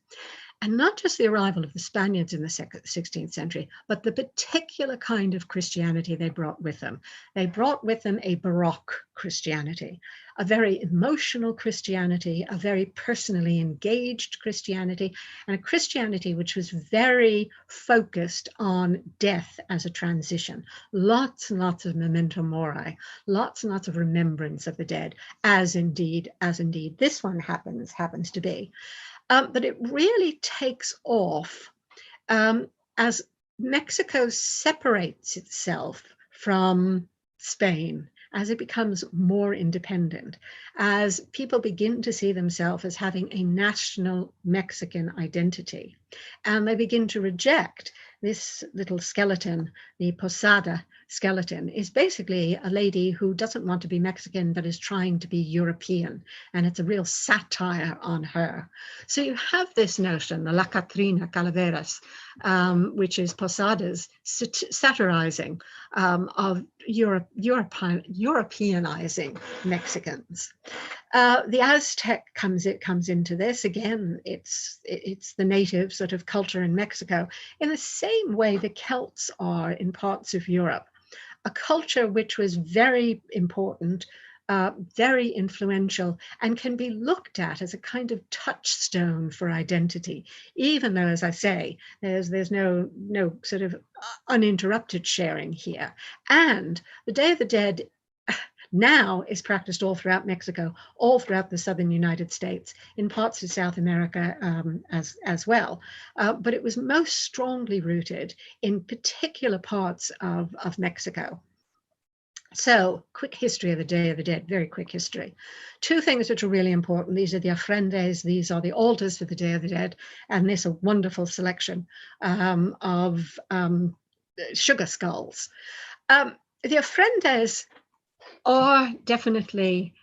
And not just the arrival of the Spaniards in the 16th century, but the particular kind of Christianity they brought with them. They brought with them a Baroque Christianity, a very emotional Christianity, a very personally engaged Christianity, and a Christianity which was very focused on death as a transition. Lots and lots of memento mori, lots and lots of remembrance of the dead, as indeed this one happens to be. But it really takes off as Mexico separates itself from Spain, as it becomes more independent, as people begin to see themselves as having a national Mexican identity. And they begin to reject this little skeleton, the Posada skeleton, is basically a lady who doesn't want to be Mexican, but is trying to be European. And it's a real satire on her. So you have this notion, the La Catrina Calaveras, which is Posada's satirizing of Europeanizing Mexicans. The Aztec comes into this. Again, it's the native sort of culture in Mexico, in the same way the Celts are in parts of Europe, a culture which was very important, very influential, and can be looked at as a kind of touchstone for identity, even though, as I say, there's no sort of uninterrupted sharing here. And the Day of the Dead now is practiced all throughout Mexico, all throughout the southern United States, in parts of South America as well. But it was most strongly rooted in particular parts of Mexico. So, quick history of the Day of the Dead, very quick history. Two things which are really important. These are the ofrendas, these are the altars for the Day of the Dead, and this a wonderful selection of sugar skulls. the ofrendas are definitely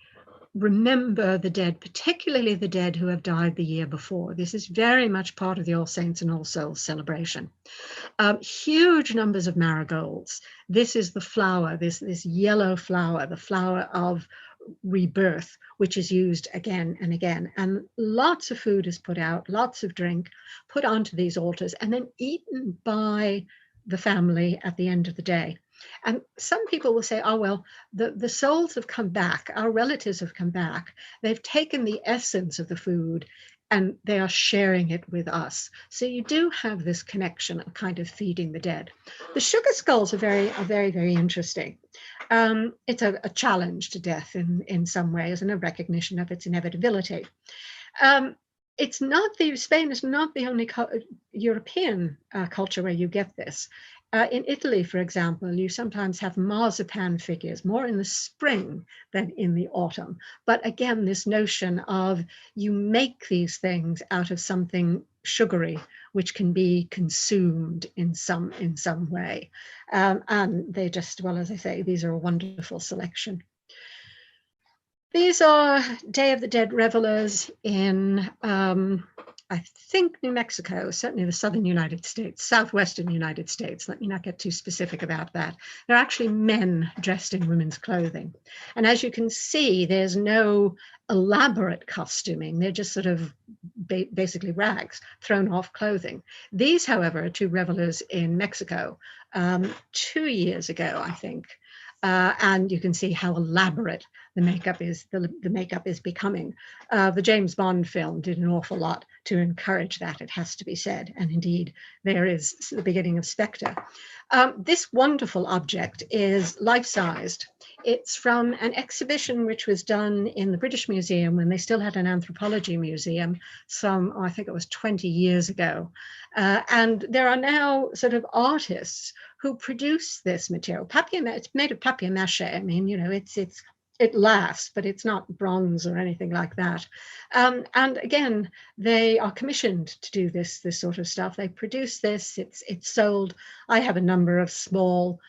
remember the dead, particularly the dead who have died the year before. This is very much part of the All Saints and All Souls celebration. Huge numbers of marigolds. This is the flower, this yellow flower, the flower of rebirth, which is used again and again. And lots of food is put out, lots of drink put onto these altars and then eaten by the family at the end of the day. And some people will say, oh, well, the souls have come back, our relatives have come back, they've taken the essence of the food and they are sharing it with us. So you do have this connection of kind of feeding the dead. The sugar skulls are very interesting. It's a challenge to death in some ways and a recognition of its inevitability. It's not Spain is not the only European culture where you get this. In Italy, for example, you sometimes have marzipan figures more in the spring than in the autumn. But again, this notion of you make these things out of something sugary, which can be consumed in some way. And they just, well, as I say, these are a wonderful selection. These are Day of the Dead revelers in I think New Mexico, certainly the southern United States, southwestern United States. Let me not get too specific about that. They're actually men dressed in women's clothing. And as you can see, there's no elaborate costuming. They're just sort of basically rags, thrown off clothing. These, however, are two revelers in Mexico 2 years ago, I think. And you can see how elaborate the makeup is. The makeup is becoming. The James Bond film did an awful lot to encourage that, it has to be said. And indeed, there is the beginning of Spectre. This wonderful object is life-sized. It's from an exhibition which was done in the British Museum when they still had an anthropology museum I think it was 20 years ago. And there are now sort of artists who produce this material. It's made of papier-mâché. I mean, you know, it lasts, but it's not bronze or anything like that. And again, they are commissioned to do this sort of stuff. They produce this, it's sold. I have a number of small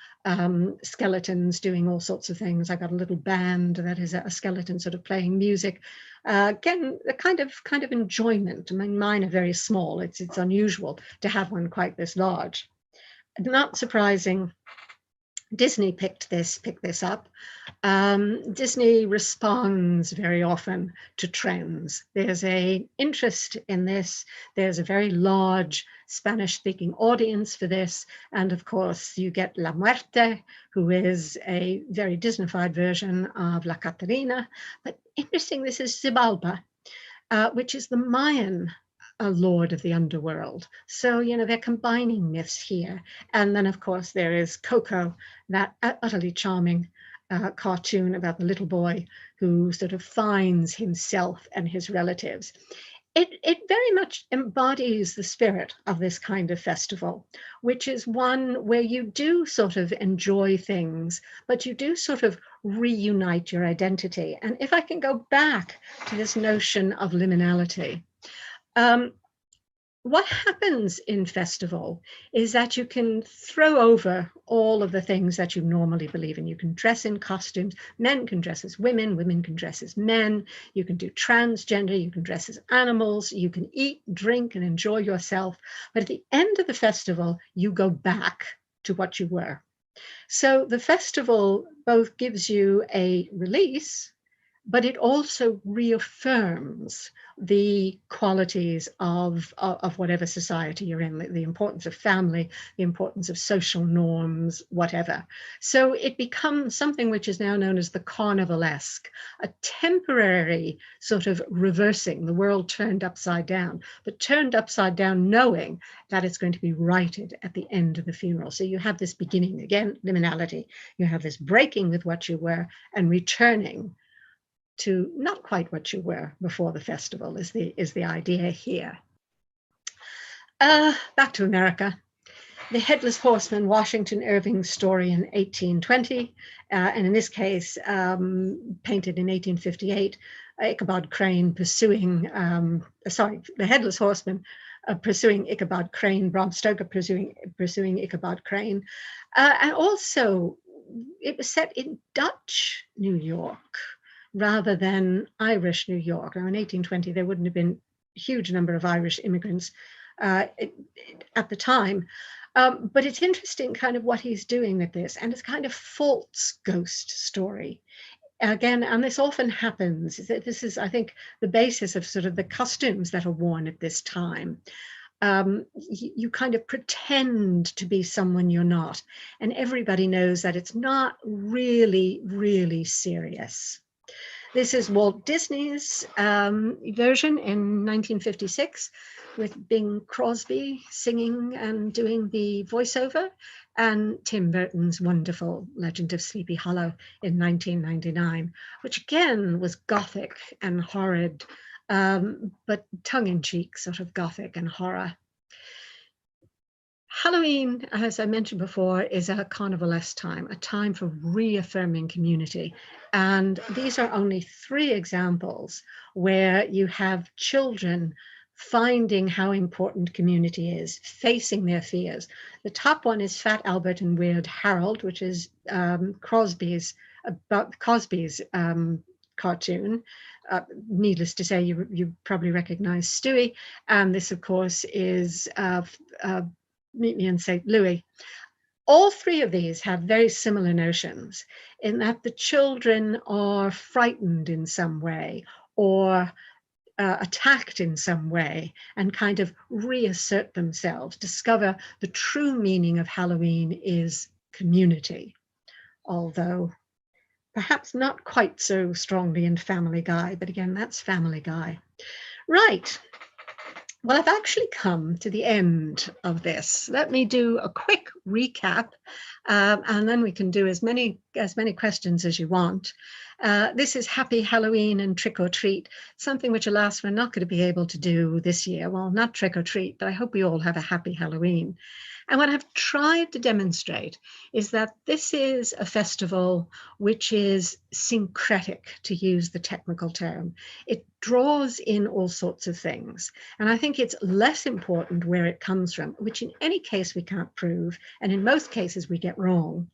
skeletons doing all sorts of things. I got a little band that is a skeleton sort of playing music. Again, a kind of enjoyment. I mean, mine are very small. It's unusual to have one quite this large. Not surprising, Disney picked this up. Disney responds very often to trends. There's an interest in this. There's a very large Spanish-speaking audience for this. And of course, you get La Muerte, who is a very Disneyfied version of La Catarina. But interesting, this is Xibalba, which is the Mayan lord of the underworld. So, you know, they're combining myths here. And then, of course, there is Coco, that utterly charming cartoon about the little boy who sort of finds himself and his relatives. It very much embodies the spirit of this kind of festival, which is one where you do sort of enjoy things, but you do sort of reunite your identity. And if I can go back to this notion of liminality, what happens in festival is that you can throw over all of the things that you normally believe in. You can dress in costumes. Men can dress as women. Women can dress as men. You can do transgender. You can dress as animals. You can eat, drink, and enjoy yourself. But at the end of the festival, you go back to what you were. So the festival both gives you a release, but it also reaffirms the qualities of whatever society you're in, the importance of family, the importance of social norms, whatever. So it becomes something which is now known as the Carnivalesque, a temporary sort of reversing, the world turned upside down, but turned upside down knowing that it's going to be righted at the end of the funeral. So you have this beginning, again, liminality. You have this breaking with what you were and returning to not quite what you were before the festival is the idea here. Back to America. The Headless Horseman, Washington Irving's story in 1820, and in this case, painted in 1858, Ichabod Crane pursuing, the Headless Horseman pursuing Ichabod Crane, Bram Stoker pursuing Ichabod Crane, and also it was set in Dutch New York rather than Irish New York. Now in 1820, there wouldn't have been a huge number of Irish immigrants at the time. But it's interesting kind of what he's doing with this, and it's kind of false ghost story. Again, and this often happens. This is, I think, the basis of sort of the costumes that are worn at this time. You kind of pretend to be someone you're not, and everybody knows that it's not really, really serious. This is Walt Disney's version in 1956 with Bing Crosby singing and doing the voiceover, and Tim Burton's wonderful Legend of Sleepy Hollow in 1999, which again was gothic and horrid, but tongue-in-cheek sort of gothic and horror. Halloween, as I mentioned before, is a carnivalesque time, a time for reaffirming community. And these are only 3 examples where you have children finding how important community is, facing their fears. The top one is Fat Albert and Weird Harold, which is Cosby's cartoon. Needless to say, you probably recognize Stewie. And this, of course, is Meet Me in St. Louis. All 3 of these have very similar notions in that the children are frightened in some way or attacked in some way and kind of reassert themselves, discover the true meaning of Halloween is community, although perhaps not quite so strongly in Family Guy, but again, that's Family Guy. Right. Well, I've actually come to the end of this. Let me do a quick recap, and then we can do as many questions as you want. This is Happy Halloween and Trick or Treat, something which, alas, we're not going to be able to do this year. Well, not trick or treat, but I hope we all have a happy Halloween. And what I've tried to demonstrate is that this is a festival which is syncretic, to use the technical term. It draws in all sorts of things. And I think it's less important where it comes from, which in any case we can't prove, and in most cases we get wrong.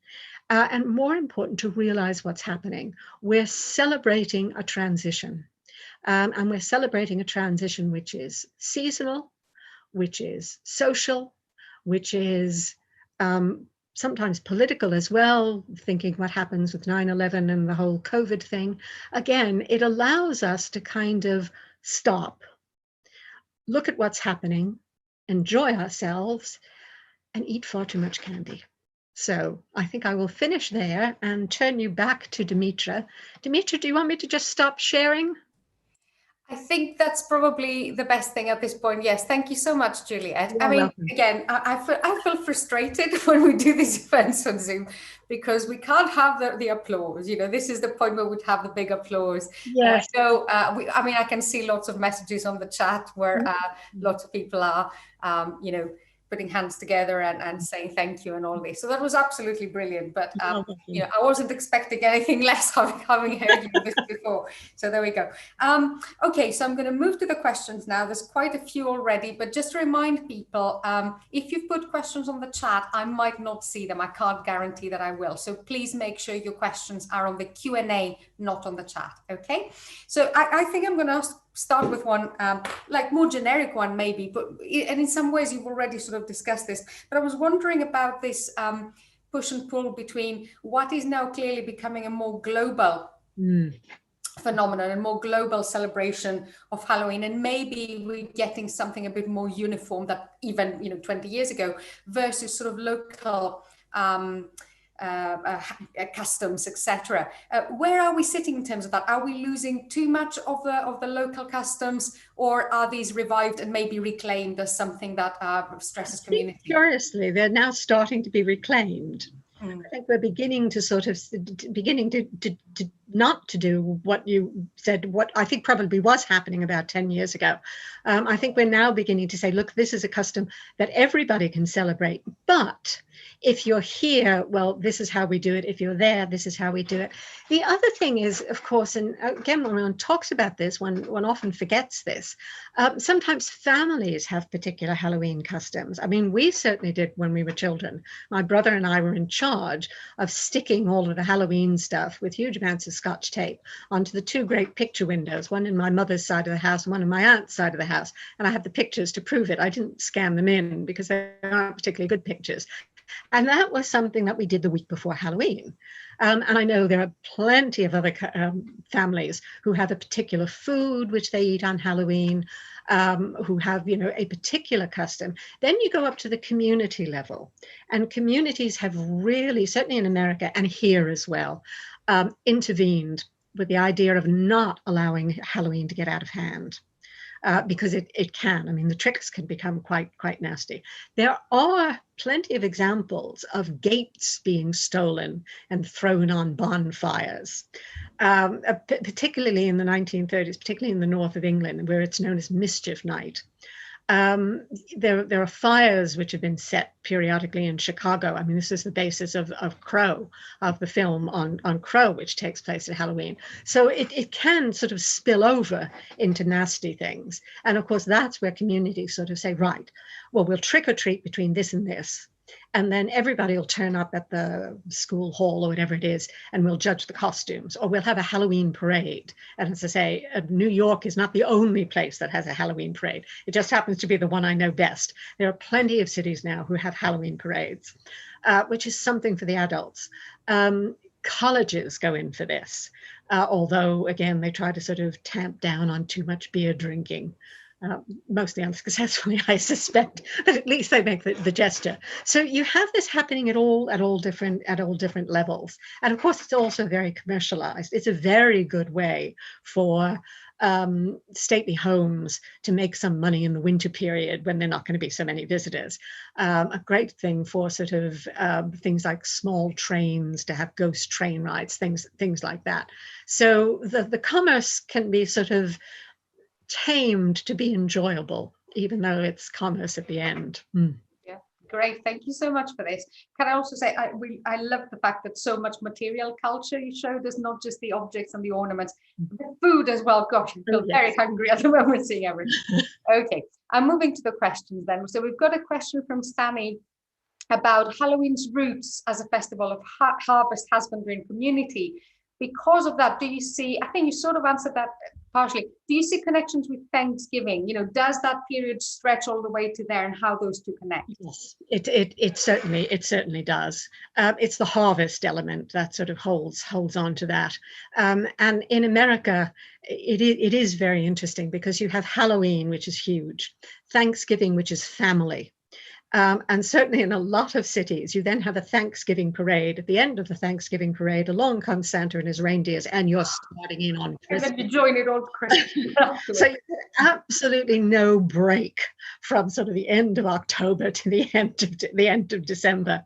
And more important to realize what's happening. We're celebrating a transition. And we're celebrating a transition which is seasonal, which is social, which is sometimes political as well, thinking what happens with 9/11 and the whole COVID thing. Again, it allows us to kind of stop, look at what's happening, enjoy ourselves, and eat far too much candy. So I think I will finish there and turn you back to Dimitra. Dimitra, do you want me to just stop sharing? I think that's probably the best thing at this point. Yes, thank you so much, Juliet. You're I mean, welcome. again, I feel frustrated when we do these events on Zoom because we can't have the applause. You know, this is the point where we'd have the big applause. Yes. I mean, I can see lots of messages on the chat where lots of people are, you know, putting hands together and saying thank you and all this. So that was absolutely brilliant. But you know, I wasn't expecting anything less having heard you this before. So there we go. Okay, so I'm going to move to the questions now. There's quite a few already, but just to remind people, if you've put questions on the chat, I might not see them. I can't guarantee that I will. So please make sure your questions are on the Q&A, not on the chat. Okay. So I think I'm going to start with one, like more generic one maybe, but and in some ways you've already sort of discussed this, but I was wondering about this push and pull between what is now clearly becoming a more global phenomenon and more global celebration of Halloween, and maybe we're getting something a bit more uniform that even, you know, 20 years ago, versus sort of local customs, etc. Where are we sitting in terms of that? Are we losing too much of the local customs, or are these revived and maybe reclaimed as something that stresses community? Curiously, they're now starting to be reclaimed. I think we're beginning to not to do what you said, what I think probably was happening about 10 years ago. I think we're now beginning to say, look, this is a custom that everybody can celebrate, but if you're here, well, this is how we do it. If you're there, this is how we do it. The other thing is, of course, and again, when one talks about this, one often forgets this. Sometimes families have particular Halloween customs. I mean, we certainly did when we were children. My brother and I were in charge of sticking all of the Halloween stuff with huge amounts of Scotch tape onto the two great picture windows, one in my mother's side of the house and one in my aunt's side of the house. And I have the pictures to prove it. I didn't scan them in because they aren't particularly good pictures. And that was something that we did the week before Halloween. And I know there are plenty of other families who have a particular food which they eat on Halloween, who have, a particular custom. Then you go up to the community level, and communities have really, certainly in America and here as well, intervened with the idea of not allowing Halloween to get out of hand. Because it can. I mean, the tricks can become quite nasty. There are plenty of examples of gates being stolen and thrown on bonfires, particularly in the 1930s, particularly in the north of England, where it's known as Mischief Night. There are fires which have been set periodically in Chicago. I mean, this is the basis of Crow, of the film on Crow, which takes place at Halloween. So it can sort of spill over into nasty things. And of course, that's where communities sort of say, right, well, we'll trick or treat between this and this. And then everybody will turn up at the school hall or whatever it is, and we'll judge the costumes, or we'll have a Halloween parade. And as I say, New York is not the only place that has a Halloween parade. It just happens to be the one I know best. There are plenty of cities now who have Halloween parades, which is something for the adults. Colleges go in for this, although, again, they try to sort of tamp down on too much beer drinking. Mostly unsuccessfully, I suspect, but at least they make the gesture. So you have this happening at all different levels, and of course, it's also very commercialized. It's a very good way for stately homes to make some money in the winter period when there are not going to be so many visitors. A great thing for sort of things like small trains to have ghost train rides, things like that. So the commerce can be sort of tamed to be enjoyable, even though it's commerce at the end. Yeah, great. Thank you so much for this. Can I also say I love the fact that so much material culture you showed us, not just the objects and the ornaments, the food as well. Gosh, I feel very hungry at the moment seeing everything. Okay, I'm moving to the questions then. So we've got a question from Sammy about Halloween's roots as a festival of harvest, husbandry, and community. Because of that, do you see, I think you sort of answered that partially, do you see connections with Thanksgiving? Does that period stretch all the way to there, and how those two connect? Yes, it certainly does. It's the harvest element that sort of holds on to that. And in America, it is very interesting because you have Halloween, which is huge, Thanksgiving, which is family. And certainly in a lot of cities, you then have a Thanksgiving parade. At the end of the Thanksgiving parade, along comes Santa and his reindeers, and you're starting in on Christmas. And then you join it all for Christmas. So absolutely no break from sort of the end of October to the end of December.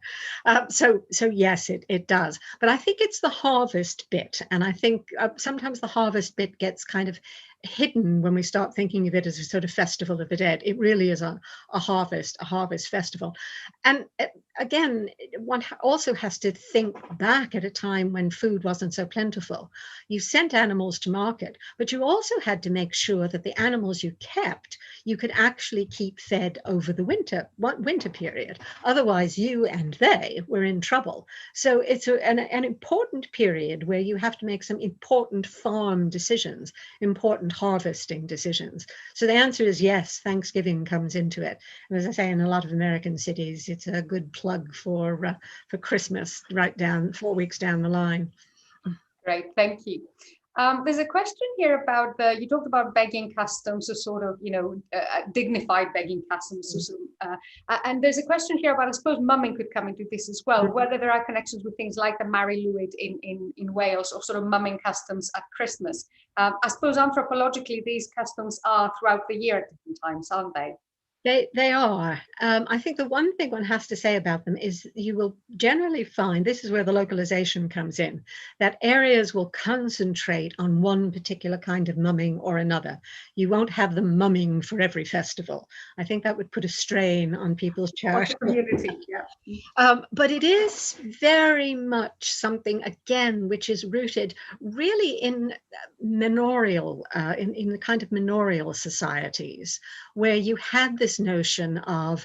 So yes, it does. But I think it's the harvest bit, and I think sometimes the harvest bit gets kind of hidden when we start thinking of it as a sort of festival of the dead. It really is a harvest festival. And again, one also has to think back at a time when food wasn't so plentiful. You sent animals to market, but you also had to make sure that the animals you kept, you could actually keep fed over the winter period. Otherwise, you and they were in trouble. So it's an important period where you have to make some important farm decisions, important harvesting decisions. So the answer is yes, Thanksgiving comes into it. And as I say, in a lot of American cities, it's a good plug for Christmas, right down 4 weeks down the line. Great, thank you. There's a question here about you talked about begging customs, so sort of, dignified begging customs. And there's a question here about, I suppose mumming could come into this as well, whether there are connections with things like the Mari Lwyd in Wales, or sort of mumming customs at Christmas. I suppose anthropologically, these customs are throughout the year at different times, aren't they? They are. I think the one thing one has to say about them is you will generally find, this is where the localization comes in, that areas will concentrate on one particular kind of mumming or another. You won't have them mumming for every festival. I think that would put a strain on people's What's charity. the community? Yeah. But it is very much something, again, which is rooted really in manorial, in the kind of manorial societies, where you had this notion of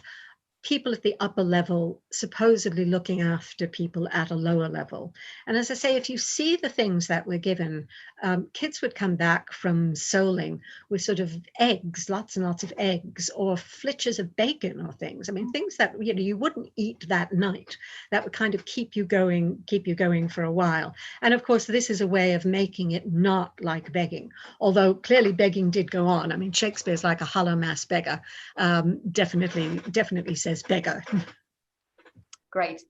people at the upper level supposedly looking after people at a lower level. And as I say, if you see the things that were given, kids would come back from souling with sort of eggs, lots and lots of eggs, or flitches of bacon or things. I mean, things that you wouldn't eat that night, that would kind of keep you going for a while. And of course, this is a way of making it not like begging, although clearly begging did go on. I mean, Shakespeare's like a hollow mass beggar, definitely says beggar. Great,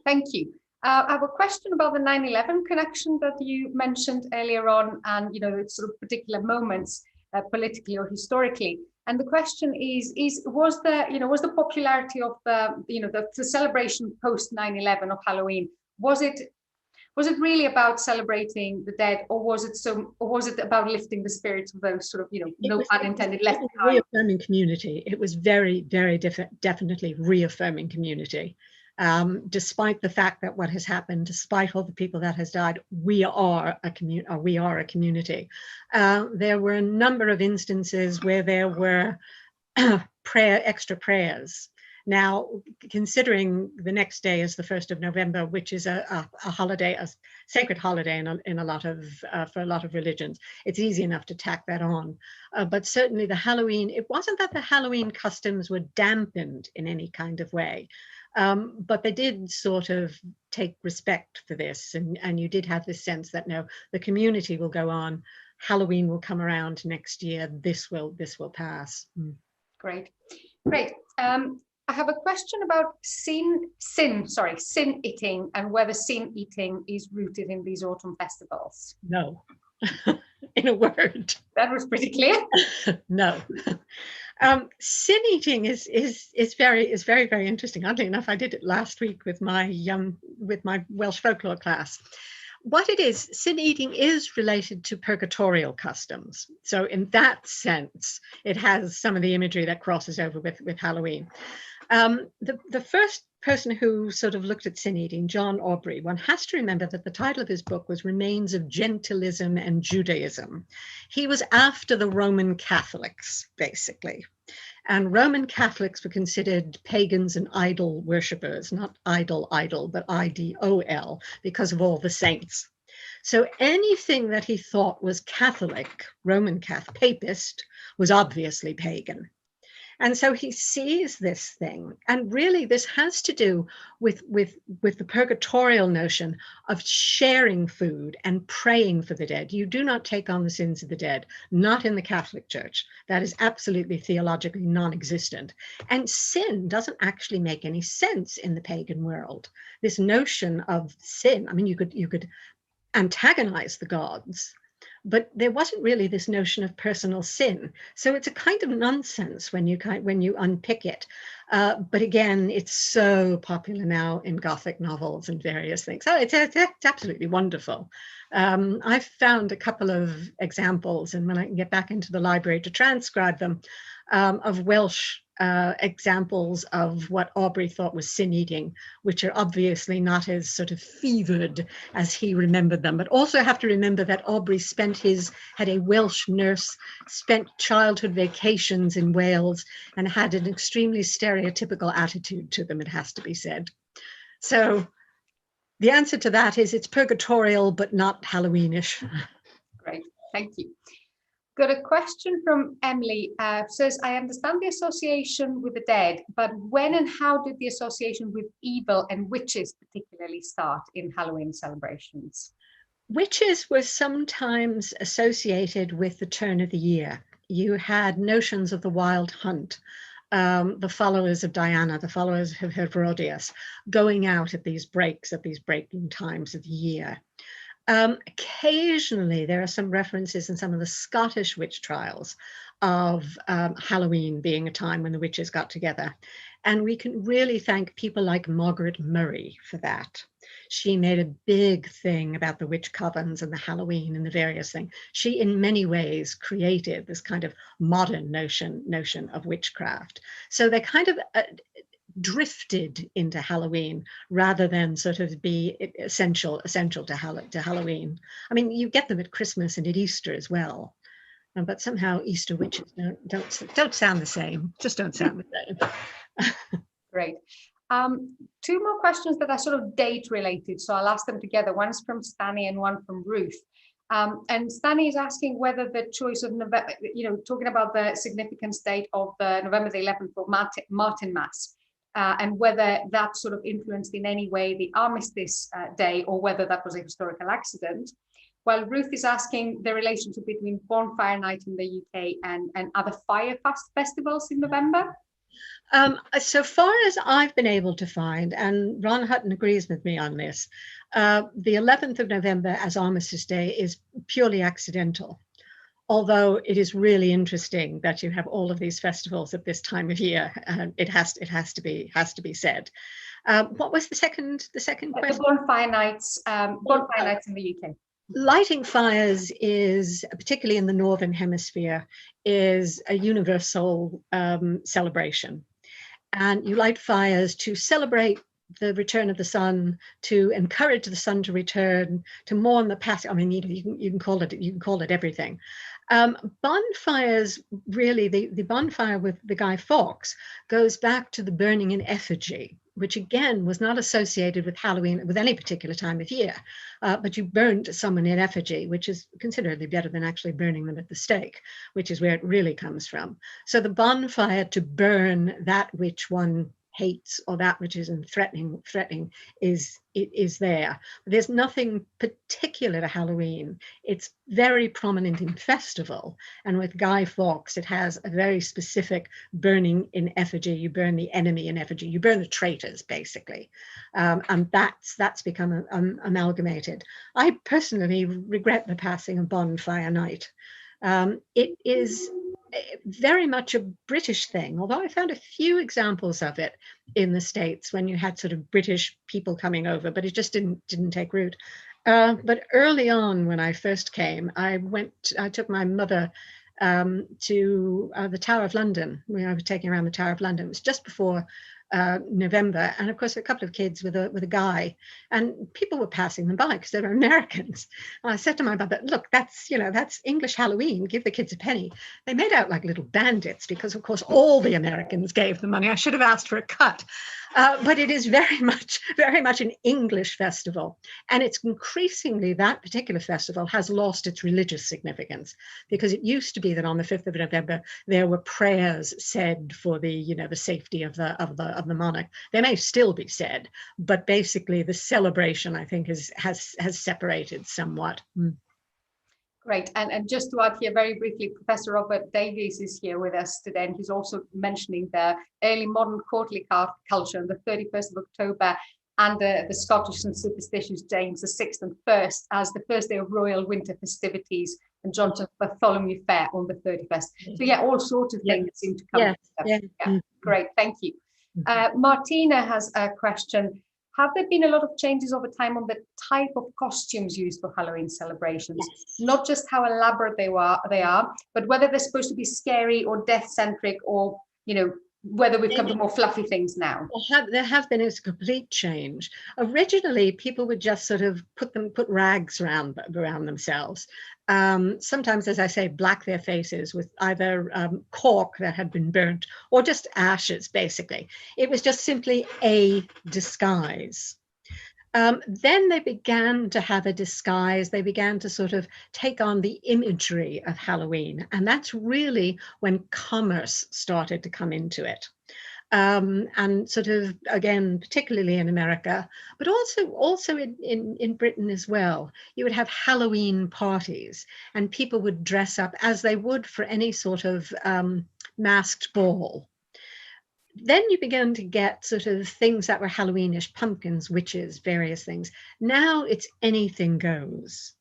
thank you. I have a question about the 9/11 connection that you mentioned earlier on, and sort of particular moments politically or historically. And the question is was the popularity of the celebration post 9/11 of Halloween, was it really about celebrating the dead, or was it about lifting the spirits of those sort of no pun intended left behind? Reaffirming community. It was very, very definitely reaffirming community. Despite the fact that what has happened, despite all the people that has died, we are a community. There were a number of instances where there were extra prayers. Now, considering the next day is the 1st of November, which is a holiday, a sacred holiday in a lot of for a lot of religions, it's easy enough to tack that on. But certainly the Halloween, it wasn't that the Halloween customs were dampened in any kind of way. But they did sort of take respect for this, and you did have this sense that no, the community will go on. Halloween will come around next year. This will pass. Great. I have a question about sin eating, and whether sin eating is rooted in these autumn festivals. No, in a word. That was pretty clear. No. Sin eating is very, very interesting. Oddly enough, I did it last week with my Welsh folklore class. What it is, sin eating is related to purgatorial customs. So in that sense, it has some of the imagery that crosses over with Halloween. The first person who sort of looked at sin eating, John Aubrey, one has to remember that the title of his book was Remains of Gentilism and Judaism. He was after the Roman Catholics, basically. And Roman Catholics were considered pagans and idol worshippers, not idol, but IDOL, because of all the saints. So anything that he thought was Catholic, Roman Catholic, papist, was obviously pagan. And so he sees this thing, and really this has to do with the purgatorial notion of sharing food and praying for the dead. You do not take on the sins of the dead, not in the Catholic Church. That is absolutely theologically non-existent. And sin doesn't actually make any sense in the pagan world. This notion of sin, I mean, you could antagonize the gods, but there wasn't really this notion of personal sin. So it's a kind of nonsense when you unpick it. But again, it's so popular now in Gothic novels and various things. So it's absolutely wonderful. I've found a couple of examples, and when I can get back into the library to transcribe them, of Welsh examples of what Aubrey thought was sin eating, which are obviously not as sort of fevered as he remembered them. But also have to remember that Aubrey had a Welsh nurse, spent childhood vacations in Wales, and had an extremely stereotypical attitude to them, it has to be said. So the answer to that is it's purgatorial, but not Halloweenish. Great, thank you. Got a question from Emily. Says, I understand the association with the dead, but when and how did the association with evil and witches particularly start in Halloween celebrations? Witches were sometimes associated with the turn of the year. You had notions of the wild hunt, the followers of Diana, the followers of Herodias, going out at these breaking times of the year. Occasionally, there are some references in some of the Scottish witch trials of Halloween being a time when the witches got together. And we can really thank people like Margaret Murray for that. She made a big thing about the witch covens and the Halloween and the various things. She, in many ways, created this kind of modern notion of witchcraft. So they kind of drifted into Halloween rather than sort of be essential to Halloween. I mean, you get them at Christmas and at Easter as well, but somehow Easter witches don't sound the same. Just don't sound the same. Great. Two more questions that are sort of date related, so I'll ask them together. One's from Stanley and one from Ruth. And Stanley is asking whether the choice of November, talking about the significance date of the November the 11th for Martinmas, and whether that sort of influenced in any way the armistice day, or whether that was a historical accident. While Ruth is asking the relationship between Bonfire Night in the UK and other fire festivals in November. So far as I've been able to find, and Ron Hutton agrees with me on this, the 11th of November as Armistice Day is purely accidental. Although it is really interesting that you have all of these festivals at this time of year. It has to be said. What was the second question? The bonfire nights in the UK. Lighting fires is, particularly in the Northern Hemisphere, is a universal celebration. And you light fires to celebrate the return of the sun, to encourage the sun to return, to mourn the past. I mean, you can call it everything. Bonfires, really, the bonfire with the Guy Fawkes goes back to the burning in effigy, which again was not associated with Halloween, with any particular time of year, but you burned someone in effigy, which is considerably better than actually burning them at the stake, which is where it really comes from. So the bonfire to burn that which one hates or that which is threatening is there. There's nothing particular to Halloween. It's very prominent in festival, and with Guy Fawkes it has a very specific burning in effigy. You burn the enemy in effigy, you burn the traitors basically, and that's become amalgamated. I personally regret the passing of Bonfire Night. It is very much a British thing, although I found a few examples of it in the States when you had sort of British people coming over, but it just didn't take root. But early on, when I first came, I took my mother to the Tower of London. I was taking around the Tower of London. It was just before November, and of course a couple of kids with a guy, and people were passing them by because they were Americans. And I said to my mother, "Look, that's English Halloween. Give the kids a penny." They made out like little bandits because, of course, all the Americans gave the money. I should have asked for a cut. But it is very much an English festival, and it's increasingly, that particular festival has lost its religious significance, because it used to be that on the 5th of November there were prayers said for the safety of the monarch. They may still be said, but basically the celebration, I think, has separated somewhat. Great. And just to add here very briefly, Professor Robert Davies is here with us today, and he's also mentioning the early modern courtly culture, the 31st of October, and the Scottish and superstitious James VI and First as the first day of royal winter festivities, and John's Bartholomew Fair on the 31st. So yeah, all sorts of things seem to come. Great, thank you. Martina has a question. Have there been a lot of changes over time on the type of costumes used for Halloween celebrations? Yes. Not just how elaborate they are, but whether they're supposed to be scary or death-centric, or, whether we've come to more fluffy things now. There have been a complete change. Originally, people would just sort of put rags around themselves. Sometimes, as I say, black their faces with either cork that had been burnt or just ashes, basically. It was just simply a disguise. Then they began to have a disguise. They began to sort of take on the imagery of Halloween. And that's really when commerce started to come into it. And sort of, again, particularly in America, but also in Britain as well. You would have Halloween parties, and people would dress up as they would for any sort of masked ball. Then you began to get sort of things that were Halloweenish, pumpkins, witches, various things. Now it's anything goes.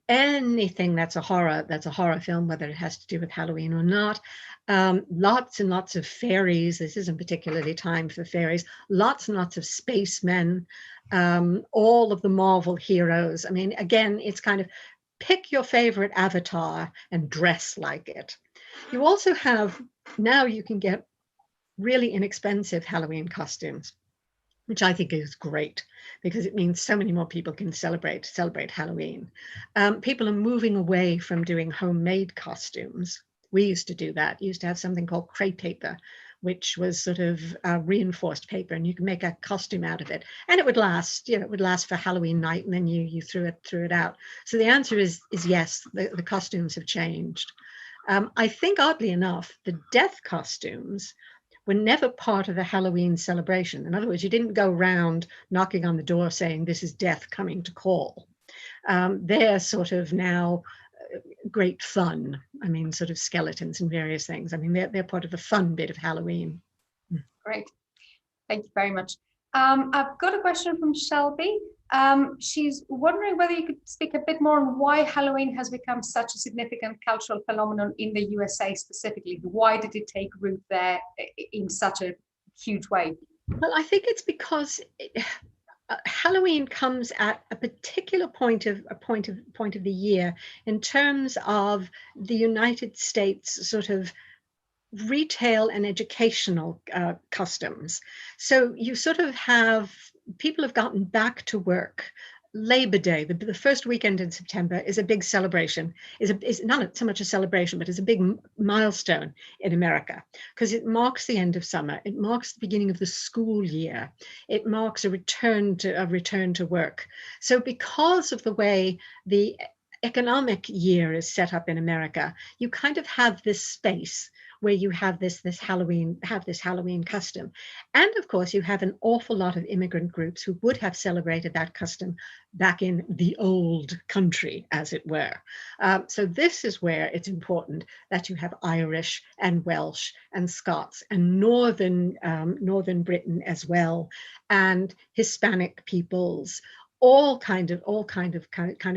Anything that's a horror film, whether it has to do with Halloween or not. Lots and lots of fairies. This isn't particularly time for fairies. Lots and lots of spacemen. All of the Marvel heroes. I mean, again, it's kind of pick your favorite avatar and dress like it. You also have, now you can get really inexpensive Halloween costumes, which I think is great because it means so many more people can celebrate Halloween. People are moving away from doing homemade costumes. We used to do that. You used to have something called crepe paper, which was sort of reinforced paper, and you can make a costume out of it, and it would last. You know, it would last for Halloween night, and then you threw it out. So the answer is yes. The costumes have changed. I think, oddly enough, the death costumes were never part of the Halloween celebration. In other words, you didn't go round knocking on the door saying, this is death coming to call. They're sort of now great fun. I mean, sort of skeletons and various things. I mean, they're part of the fun bit of Halloween. Great. Thank you very much. I've got a question from Shelby. She's wondering whether you could speak a bit more on why Halloween has become such a significant cultural phenomenon in the USA specifically. Why did it take root there in such a huge way? Well, I think it's because Halloween comes at a particular point of the year in terms of the United States sort of retail and educational customs. So you sort of have, people have gotten back to work. Labor Day, the first weekend in September, is a big celebration, is not so much a celebration, but it's a big milestone in America because it marks the end of summer. It marks the beginning of the school year. It marks a return to work. So because of the way the economic year is set up in America, you kind of have this space where you have this Halloween custom. And of course, you have an awful lot of immigrant groups who would have celebrated that custom back in the old country, as it were. So this is where it's important that you have Irish and Welsh and Scots and Northern Britain as well, and Hispanic peoples, all kind of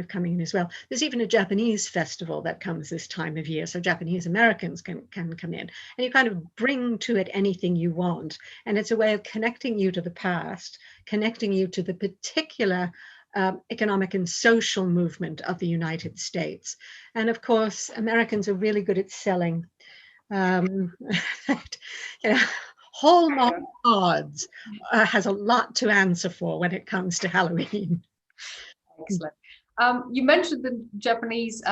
coming in as well. There's even a Japanese festival that comes this time of year, so Japanese Americans can come in, and you kind of bring to it anything you want, and it's a way of connecting you to the past, connecting you to the particular economic and social movement of the United States. And of course, Americans are really good at selling. You know, Hallmark cards has a lot to answer for when it comes to Halloween. Excellent. You mentioned the Japanese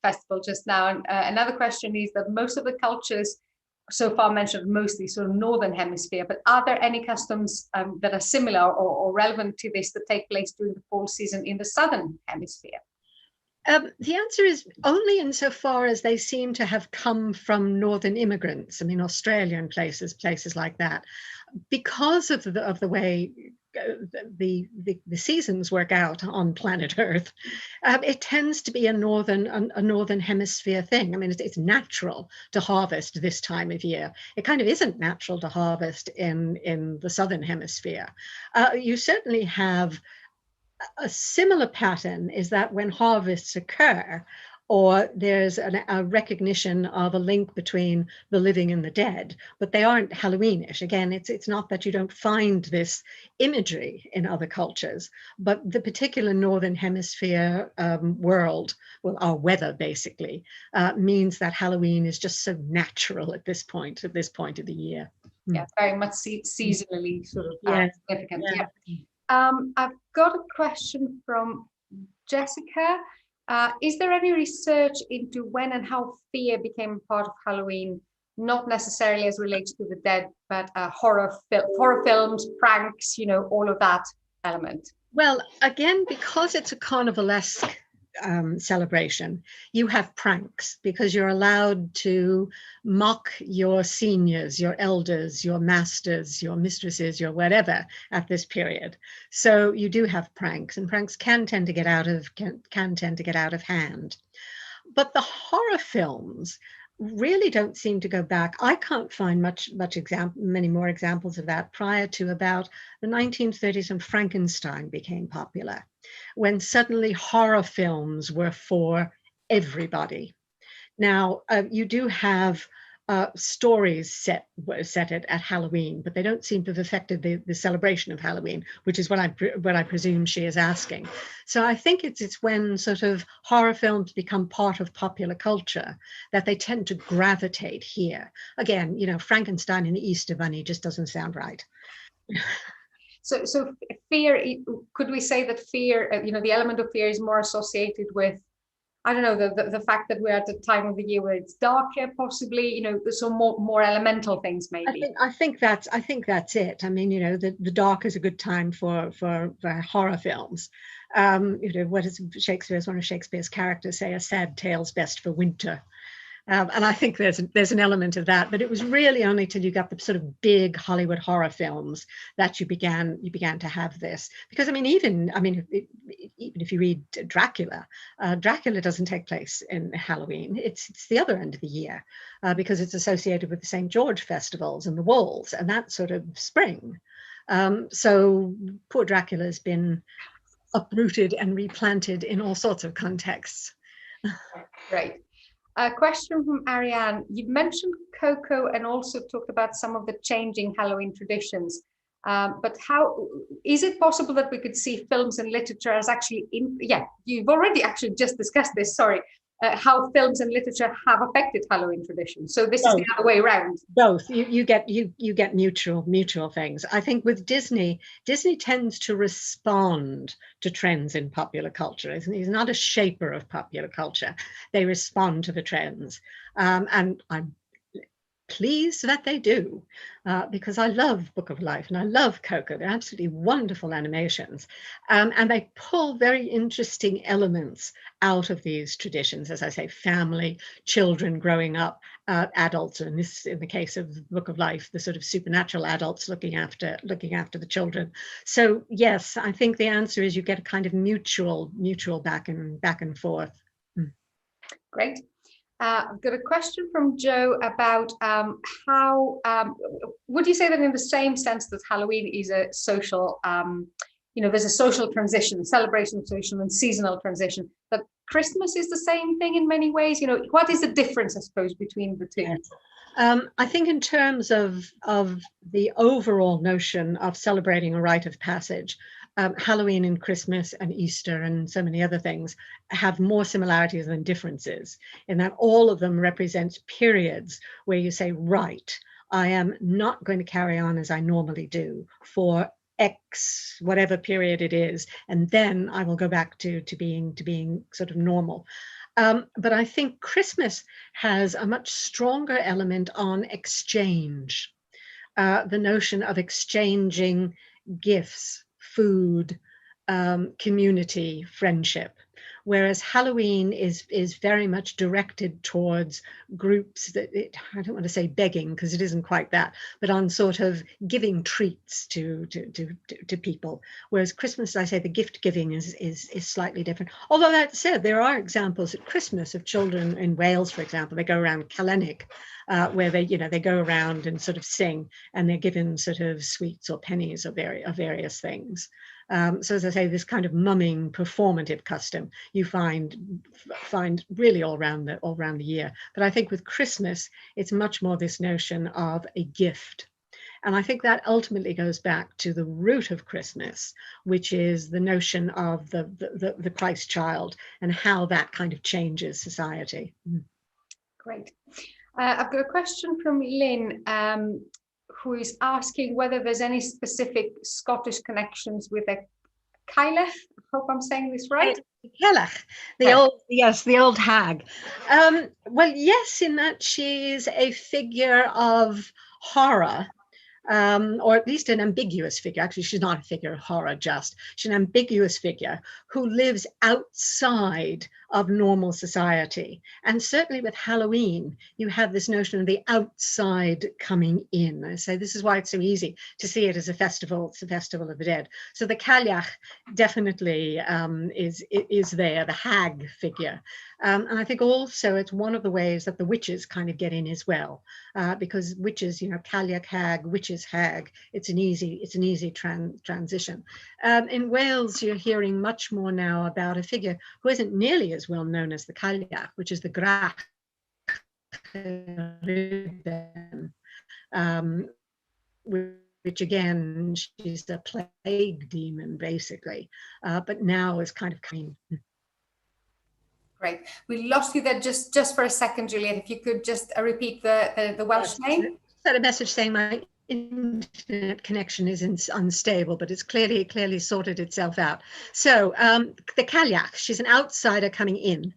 festival just now, and another question is that most of the cultures so far mentioned mostly sort of Northern Hemisphere, but are there any customs that are similar or relevant to this that take place during the fall season in the Southern Hemisphere? The answer is only insofar as they seem to have come from Northern immigrants. I mean, Australia and places like that, because of the way the seasons work out on planet Earth. It tends to be a northern hemisphere thing. I mean, it's natural to harvest this time of year. It kind of isn't natural to harvest in the Southern Hemisphere. You certainly have a similar pattern is that when harvests occur, or there's a recognition of a link between the living and the dead, but they aren't Halloweenish. Again, it's not that you don't find this imagery in other cultures, but the particular Northern Hemisphere world, well, our weather basically, means that Halloween is just so natural at this point of the year. Yeah, very much seasonally sort of significant. Yeah. I've got a question from Jessica. Is there any research into when and how fear became part of Halloween, not necessarily as relates to the dead, but horror films, pranks, all of that element? Well, again, because it's a carnivalesque celebration, you have pranks because you're allowed to mock your seniors, your elders, your masters, your mistresses, your whatever at this period. So you do have pranks, and pranks can tend to get out of hand. But the horror films really don't seem to go back. I can't find many more examples of that prior to about the 1930s when Frankenstein became popular. when suddenly horror films were for everybody. Now, you do have stories set at Halloween, but they don't seem to have affected the celebration of Halloween, which is what I presume she is asking. So I think it's when sort of horror films become part of popular culture that they tend to gravitate here. Again, you know, Frankenstein and the Easter Bunny just doesn't sound right. So fear, could we say that fear, you know, the element of fear is more associated with, I don't know, the fact that we're at the time of the year where it's darker, possibly, you know, some more elemental things, maybe. I think that's it. I mean, you know, the dark is a good time for horror films. You know, what is one of Shakespeare's characters say? A sad tale's best for winter. And I think there's an element of that, but it was really only till you got the sort of big Hollywood horror films that you began to have this. Because even if you read Dracula, Dracula doesn't take place in Halloween. It's the other end of the year because it's associated with the St. George festivals and the walls and that sort of spring. So poor Dracula has been uprooted and replanted in all sorts of contexts. Great. A question from Ariane. You've mentioned cocoa and also talked about some of the changing Halloween traditions. But how is it possible that we could see films and literature as actually you've already actually just discussed this, sorry, how films and literature have affected Halloween traditions. So this is the other way around. Both. You get mutual things. I think with Disney tends to respond to trends in popular culture. He's not a shaper of popular culture. They respond to the trends. And I'm pleased that they do, because I love Book of Life and I love Coco. They're absolutely wonderful animations. And they pull very interesting elements out of these traditions, as I say, family, children growing up, adults, and this, in the case of Book of Life, the sort of supernatural adults looking after the children. So yes, I think the answer is you get a kind of mutual back and forth. Great. I've got a question from Joe about how would you say that in the same sense that Halloween is a social, there's a social transition, celebration of social and seasonal transition, that Christmas is the same thing in many ways? You know, what is the difference, I suppose, between the two? Yes. I think in terms of the overall notion of celebrating a rite of passage, Halloween and Christmas and Easter and so many other things have more similarities than differences, in that all of them represent periods where you say, right, I am not going to carry on as I normally do for X, whatever period it is, and then I will go back to being sort of normal. But I think Christmas has a much stronger element on exchange, the notion of exchanging gifts, food, community, friendship. Whereas Halloween is very much directed towards groups that, I don't want to say begging because it isn't quite that, but on sort of giving treats to people. Whereas Christmas, as I say, the gift giving is slightly different. Although that said, there are examples at Christmas of children in Wales, for example, they go around Calennic, where they go around and sort of sing, and they're given sort of sweets or pennies of various things. So as I say, this kind of mumming performative custom you find really all around the year. But I think with Christmas, it's much more this notion of a gift. And I think that ultimately goes back to the root of Christmas, which is the notion of the Christ child and how that kind of changes society. Great. I've got a question from Lynn, who is asking whether there's any specific Scottish connections with a Cailleach. I hope I'm saying this right. Cailleach, the old hag. Well, yes, in that she's a figure of horror, or at least an ambiguous figure. Actually, she's not a figure of horror, she's an ambiguous figure who lives outside of normal society. And certainly with Halloween, you have this notion of the outside coming in. I say this is why it's so easy to see it as a festival. It's a festival of the dead. So the cailleach definitely is there, the hag figure. And I think also it's one of the ways that the witches kind of get in as well, because witches, you know, cailleach hag, witches hag, it's an easy transition. In Wales, you're hearing much more now about a figure who isn't nearly as well known as the cailleach, which is the grach, which again, she's a plague demon, basically, but now is kind of coming. Great. We lost you there just for a second, Juliet. If you could just repeat the Welsh name. I had a message saying my internet connection is unstable, but it's clearly sorted itself out. So the cailleach, she's an outsider coming in.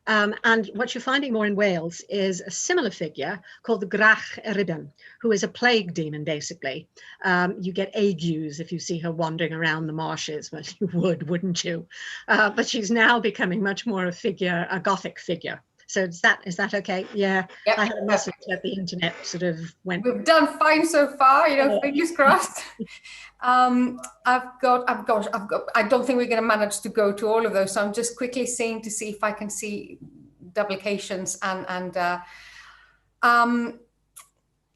And what you're finding more in Wales is a similar figure called the grach Eridan, who is a plague demon, basically. You get agues if you see her wandering around the marshes, but you would, wouldn't you? But she's now becoming much more a Gothic figure. So is that okay? Yeah, yep. I had a message that the internet sort of went. We've done fine so far, you know, fingers crossed. I've got, I don't think we're going to manage to go to all of those. So I'm just quickly seeing to see if I can see duplications and I've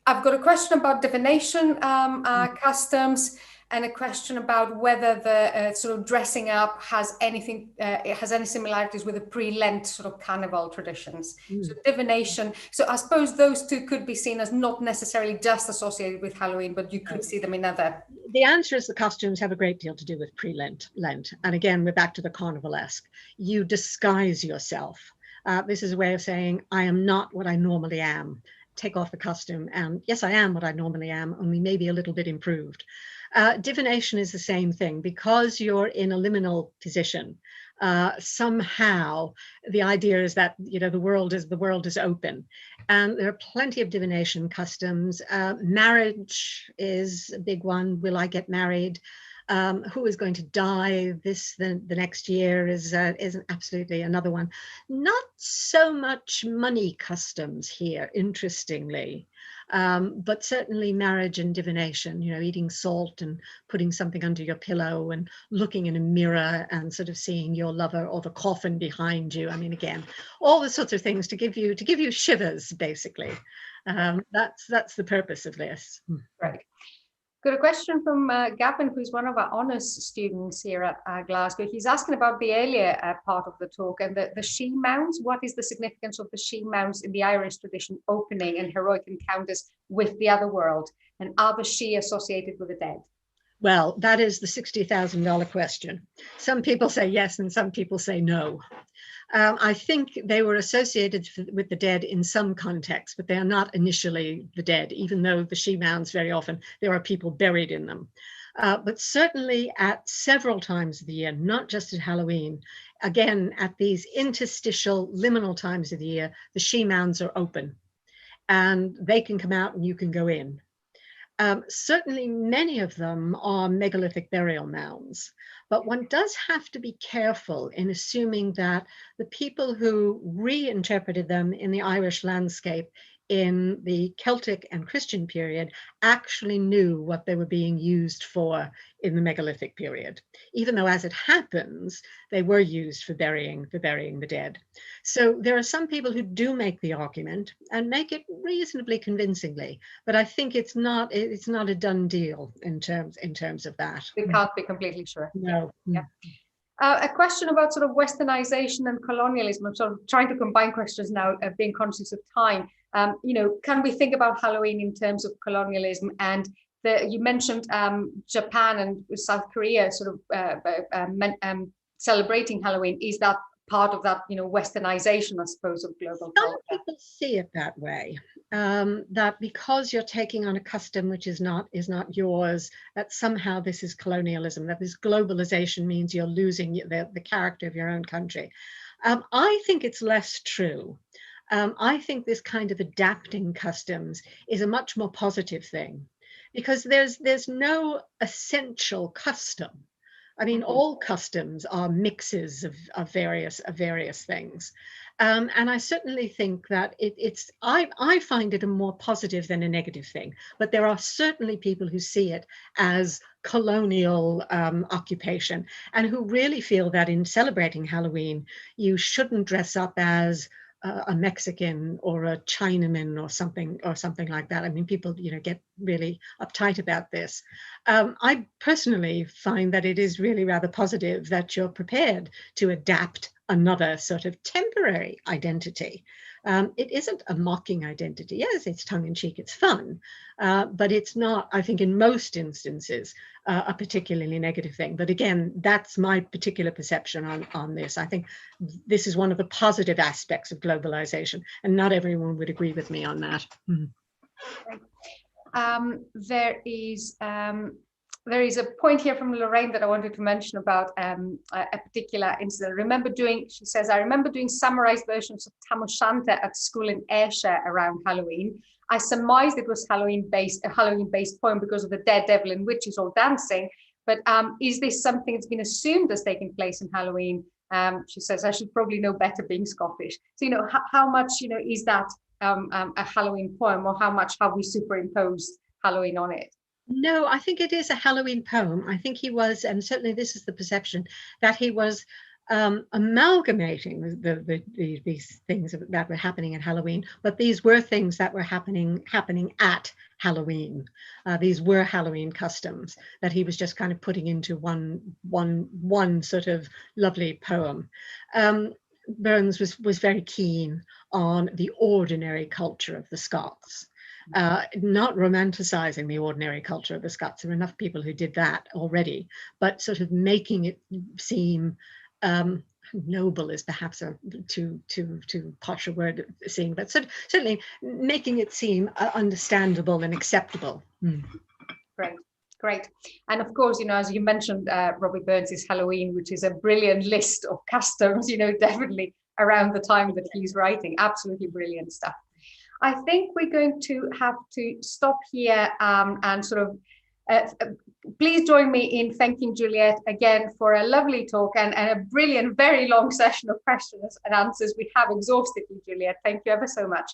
got a question about divination customs, and a question about whether the sort of dressing up has anything, it has any similarities with the pre-Lent sort of carnival traditions. So divination. So I suppose those two could be seen as not necessarily just associated with Halloween, but you could see them in other. The answer is the costumes have a great deal to do with pre-Lent. And again, we're back to the Carnivalesque. You disguise yourself. This is a way of saying, I am not what I normally am. Take off the costume. And yes, I am what I normally am, only maybe a little bit improved. Divination is the same thing. Because you're in a liminal position, somehow the idea is that, you know, the world is open, and there are plenty of divination customs. Marriage is a big one. Will I get married? Who is going to die the next year is absolutely another one. Not so much money customs here, interestingly. But certainly marriage and divination, you know, eating salt and putting something under your pillow and looking in a mirror and sort of seeing your lover or the coffin behind you. I mean, again, all the sorts of things to give you shivers, basically. That's the purpose of this. Right. Got a question from Gavin, who's one of our honours students here at Glasgow. He's asking about the earlier part of the talk and the she-mounts. What is the significance of the she-mounts in the Irish tradition, opening and heroic encounters with the other world? And are the she associated with the dead? Well, that is the $60,000 question. Some people say yes and some people say no. I think they were associated with the dead in some contexts, but they are not initially the dead, even though the she-mounds very often, there are people buried in them. But certainly at several times of the year, not just at Halloween, again, at these interstitial liminal times of the year, the she-mounds are open and they can come out and you can go in. Certainly many of them are megalithic burial mounds, but one does have to be careful in assuming that the people who reinterpreted them in the Irish landscape in the Celtic and Christian period actually knew what they were being used for in the megalithic period, even though as it happens, they were used for burying the dead. So there are some people who do make the argument and make it reasonably convincingly, but I think it's not a done deal in terms of that. We can't be completely sure. No. Yeah. A question about sort of westernization and colonialism. I'm sort of trying to combine questions now, being conscious of time. You know, can we think about Halloween in terms of colonialism? And you mentioned Japan and South Korea sort of celebrating Halloween. Is that part of that, you know, westernization, I suppose, of global culture? Some people see it that way, that because you're taking on a custom which is not yours, that somehow this is colonialism, that this globalization means you're losing the character of your own country. I think it's less true. I think this kind of adapting customs is a much more positive thing, because there's no essential custom. I mean, Mhm. all customs are mixes of various things. And I certainly think that I find it a more positive than a negative thing, but there are certainly people who see it as colonial occupation and who really feel that in celebrating Halloween, you shouldn't dress up as a Mexican or a Chinaman or something like that. I mean, people, get really uptight about this. I personally find that it is really rather positive that you're prepared to adapt another sort of temporary identity. It isn't a mocking identity. Yes, it's tongue in cheek, it's fun, but it's not, I think, in most instances, a particularly negative thing. But again, that's my particular perception on this. I think this is one of the positive aspects of globalization, and not everyone would agree with me on that. There is a point here from Lorraine that I wanted to mention about a particular incident. She says, I remember doing summarized versions of Tam O'Shanter at school in Ayrshire around Halloween. I surmised it was a Halloween-based poem because of the daredevil and witches all dancing. But is this something that's been assumed as taking place in Halloween? She says, I should probably know better being Scottish. So, how much, is that a Halloween poem, or how much have we superimposed Halloween on it? No, I think it is a Halloween poem. I think he was, and certainly this is the perception, that he was amalgamating these things that were happening at Halloween, but these were things that were happening at Halloween. These were Halloween customs that he was just kind of putting into one sort of lovely poem. Burns was very keen on the ordinary culture of the Scots. Not romanticizing the ordinary culture of the Scots. There were enough people who did that already, but sort of making it seem noble is perhaps a too posh a word, but certainly making it seem understandable and acceptable. Great. And of course, as you mentioned, Robbie Burns' Halloween, which is a brilliant list of customs, definitely around the time that he's writing. Absolutely brilliant stuff. I think we're going to have to stop here and sort of please join me in thanking Juliet again for a lovely talk and a brilliant, very long session of questions and answers. We have exhausted you, Juliet. Thank you ever so much.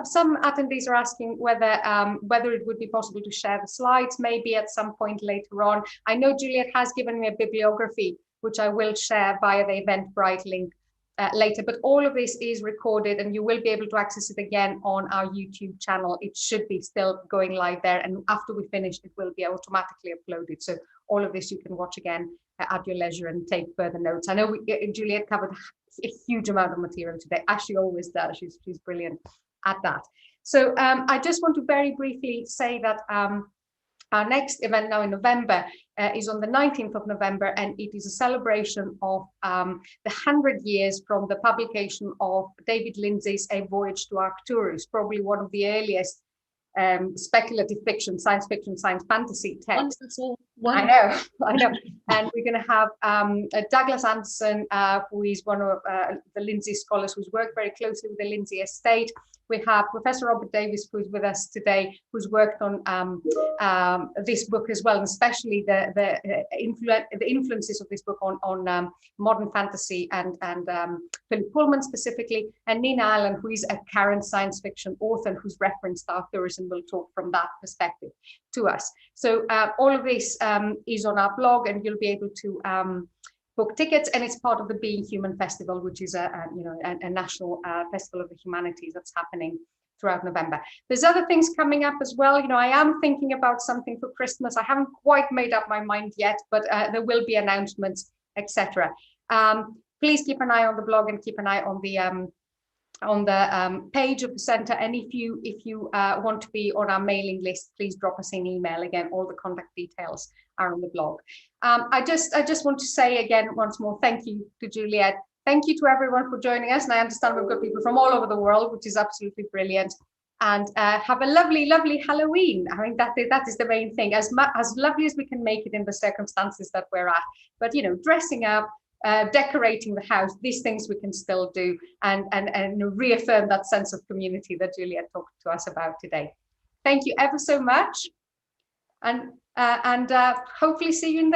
Some attendees are asking whether it would be possible to share the slides maybe at some point later on. I know Juliet has given me a bibliography, which I will share via the Eventbrite link later, but all of this is recorded and you will be able to access it again on our YouTube channel. It should be still going live there, and after we finish it will be automatically uploaded, so all of this you can watch again at your leisure and take further notes. I know Juliet covered a huge amount of material today, as she always does. She's brilliant at that. So I just want to very briefly say that our next event now in November is on the 19th of November, and it is a celebration of the 100 years from the publication of David Lindsay's A Voyage to Arcturus, probably one of the earliest speculative fiction, science fantasy texts. Wonderful. I know. And we're going to have Douglas Anderson, who is one of the Lindsay scholars who's worked very closely with the Lindsay estate. We have Professor Robert Davis, who's with us today, who's worked on this book as well, and especially the influences of this book on modern fantasy and Philip Pullman specifically, and Nina Allen, who is a current science fiction author who's referenced Arcturus and will talk from that perspective to us. So all of this is on our blog, and you'll be able to book tickets, and it's part of the Being Human Festival, which is a national festival of the humanities that's happening throughout November. There's other things coming up as well. I am thinking about something for Christmas. I haven't quite made up my mind yet, but there will be announcements, etc. Please keep an eye on the blog and keep an eye on the page of the centre. And if you want to be on our mailing list, please drop us an email. Again, all the contact details are on the blog. I just want to say again once more, thank you to Juliet. Thank you to everyone for joining us. And I understand we've got people from all over the world, which is absolutely brilliant. And have a lovely, lovely Halloween. I mean, that is the main thing. As lovely as we can make it in the circumstances that we're at. But dressing up, decorating the house, these things we can still do, and reaffirm that sense of community that Juliet talked to us about today. Thank you ever so much, and hopefully see you in the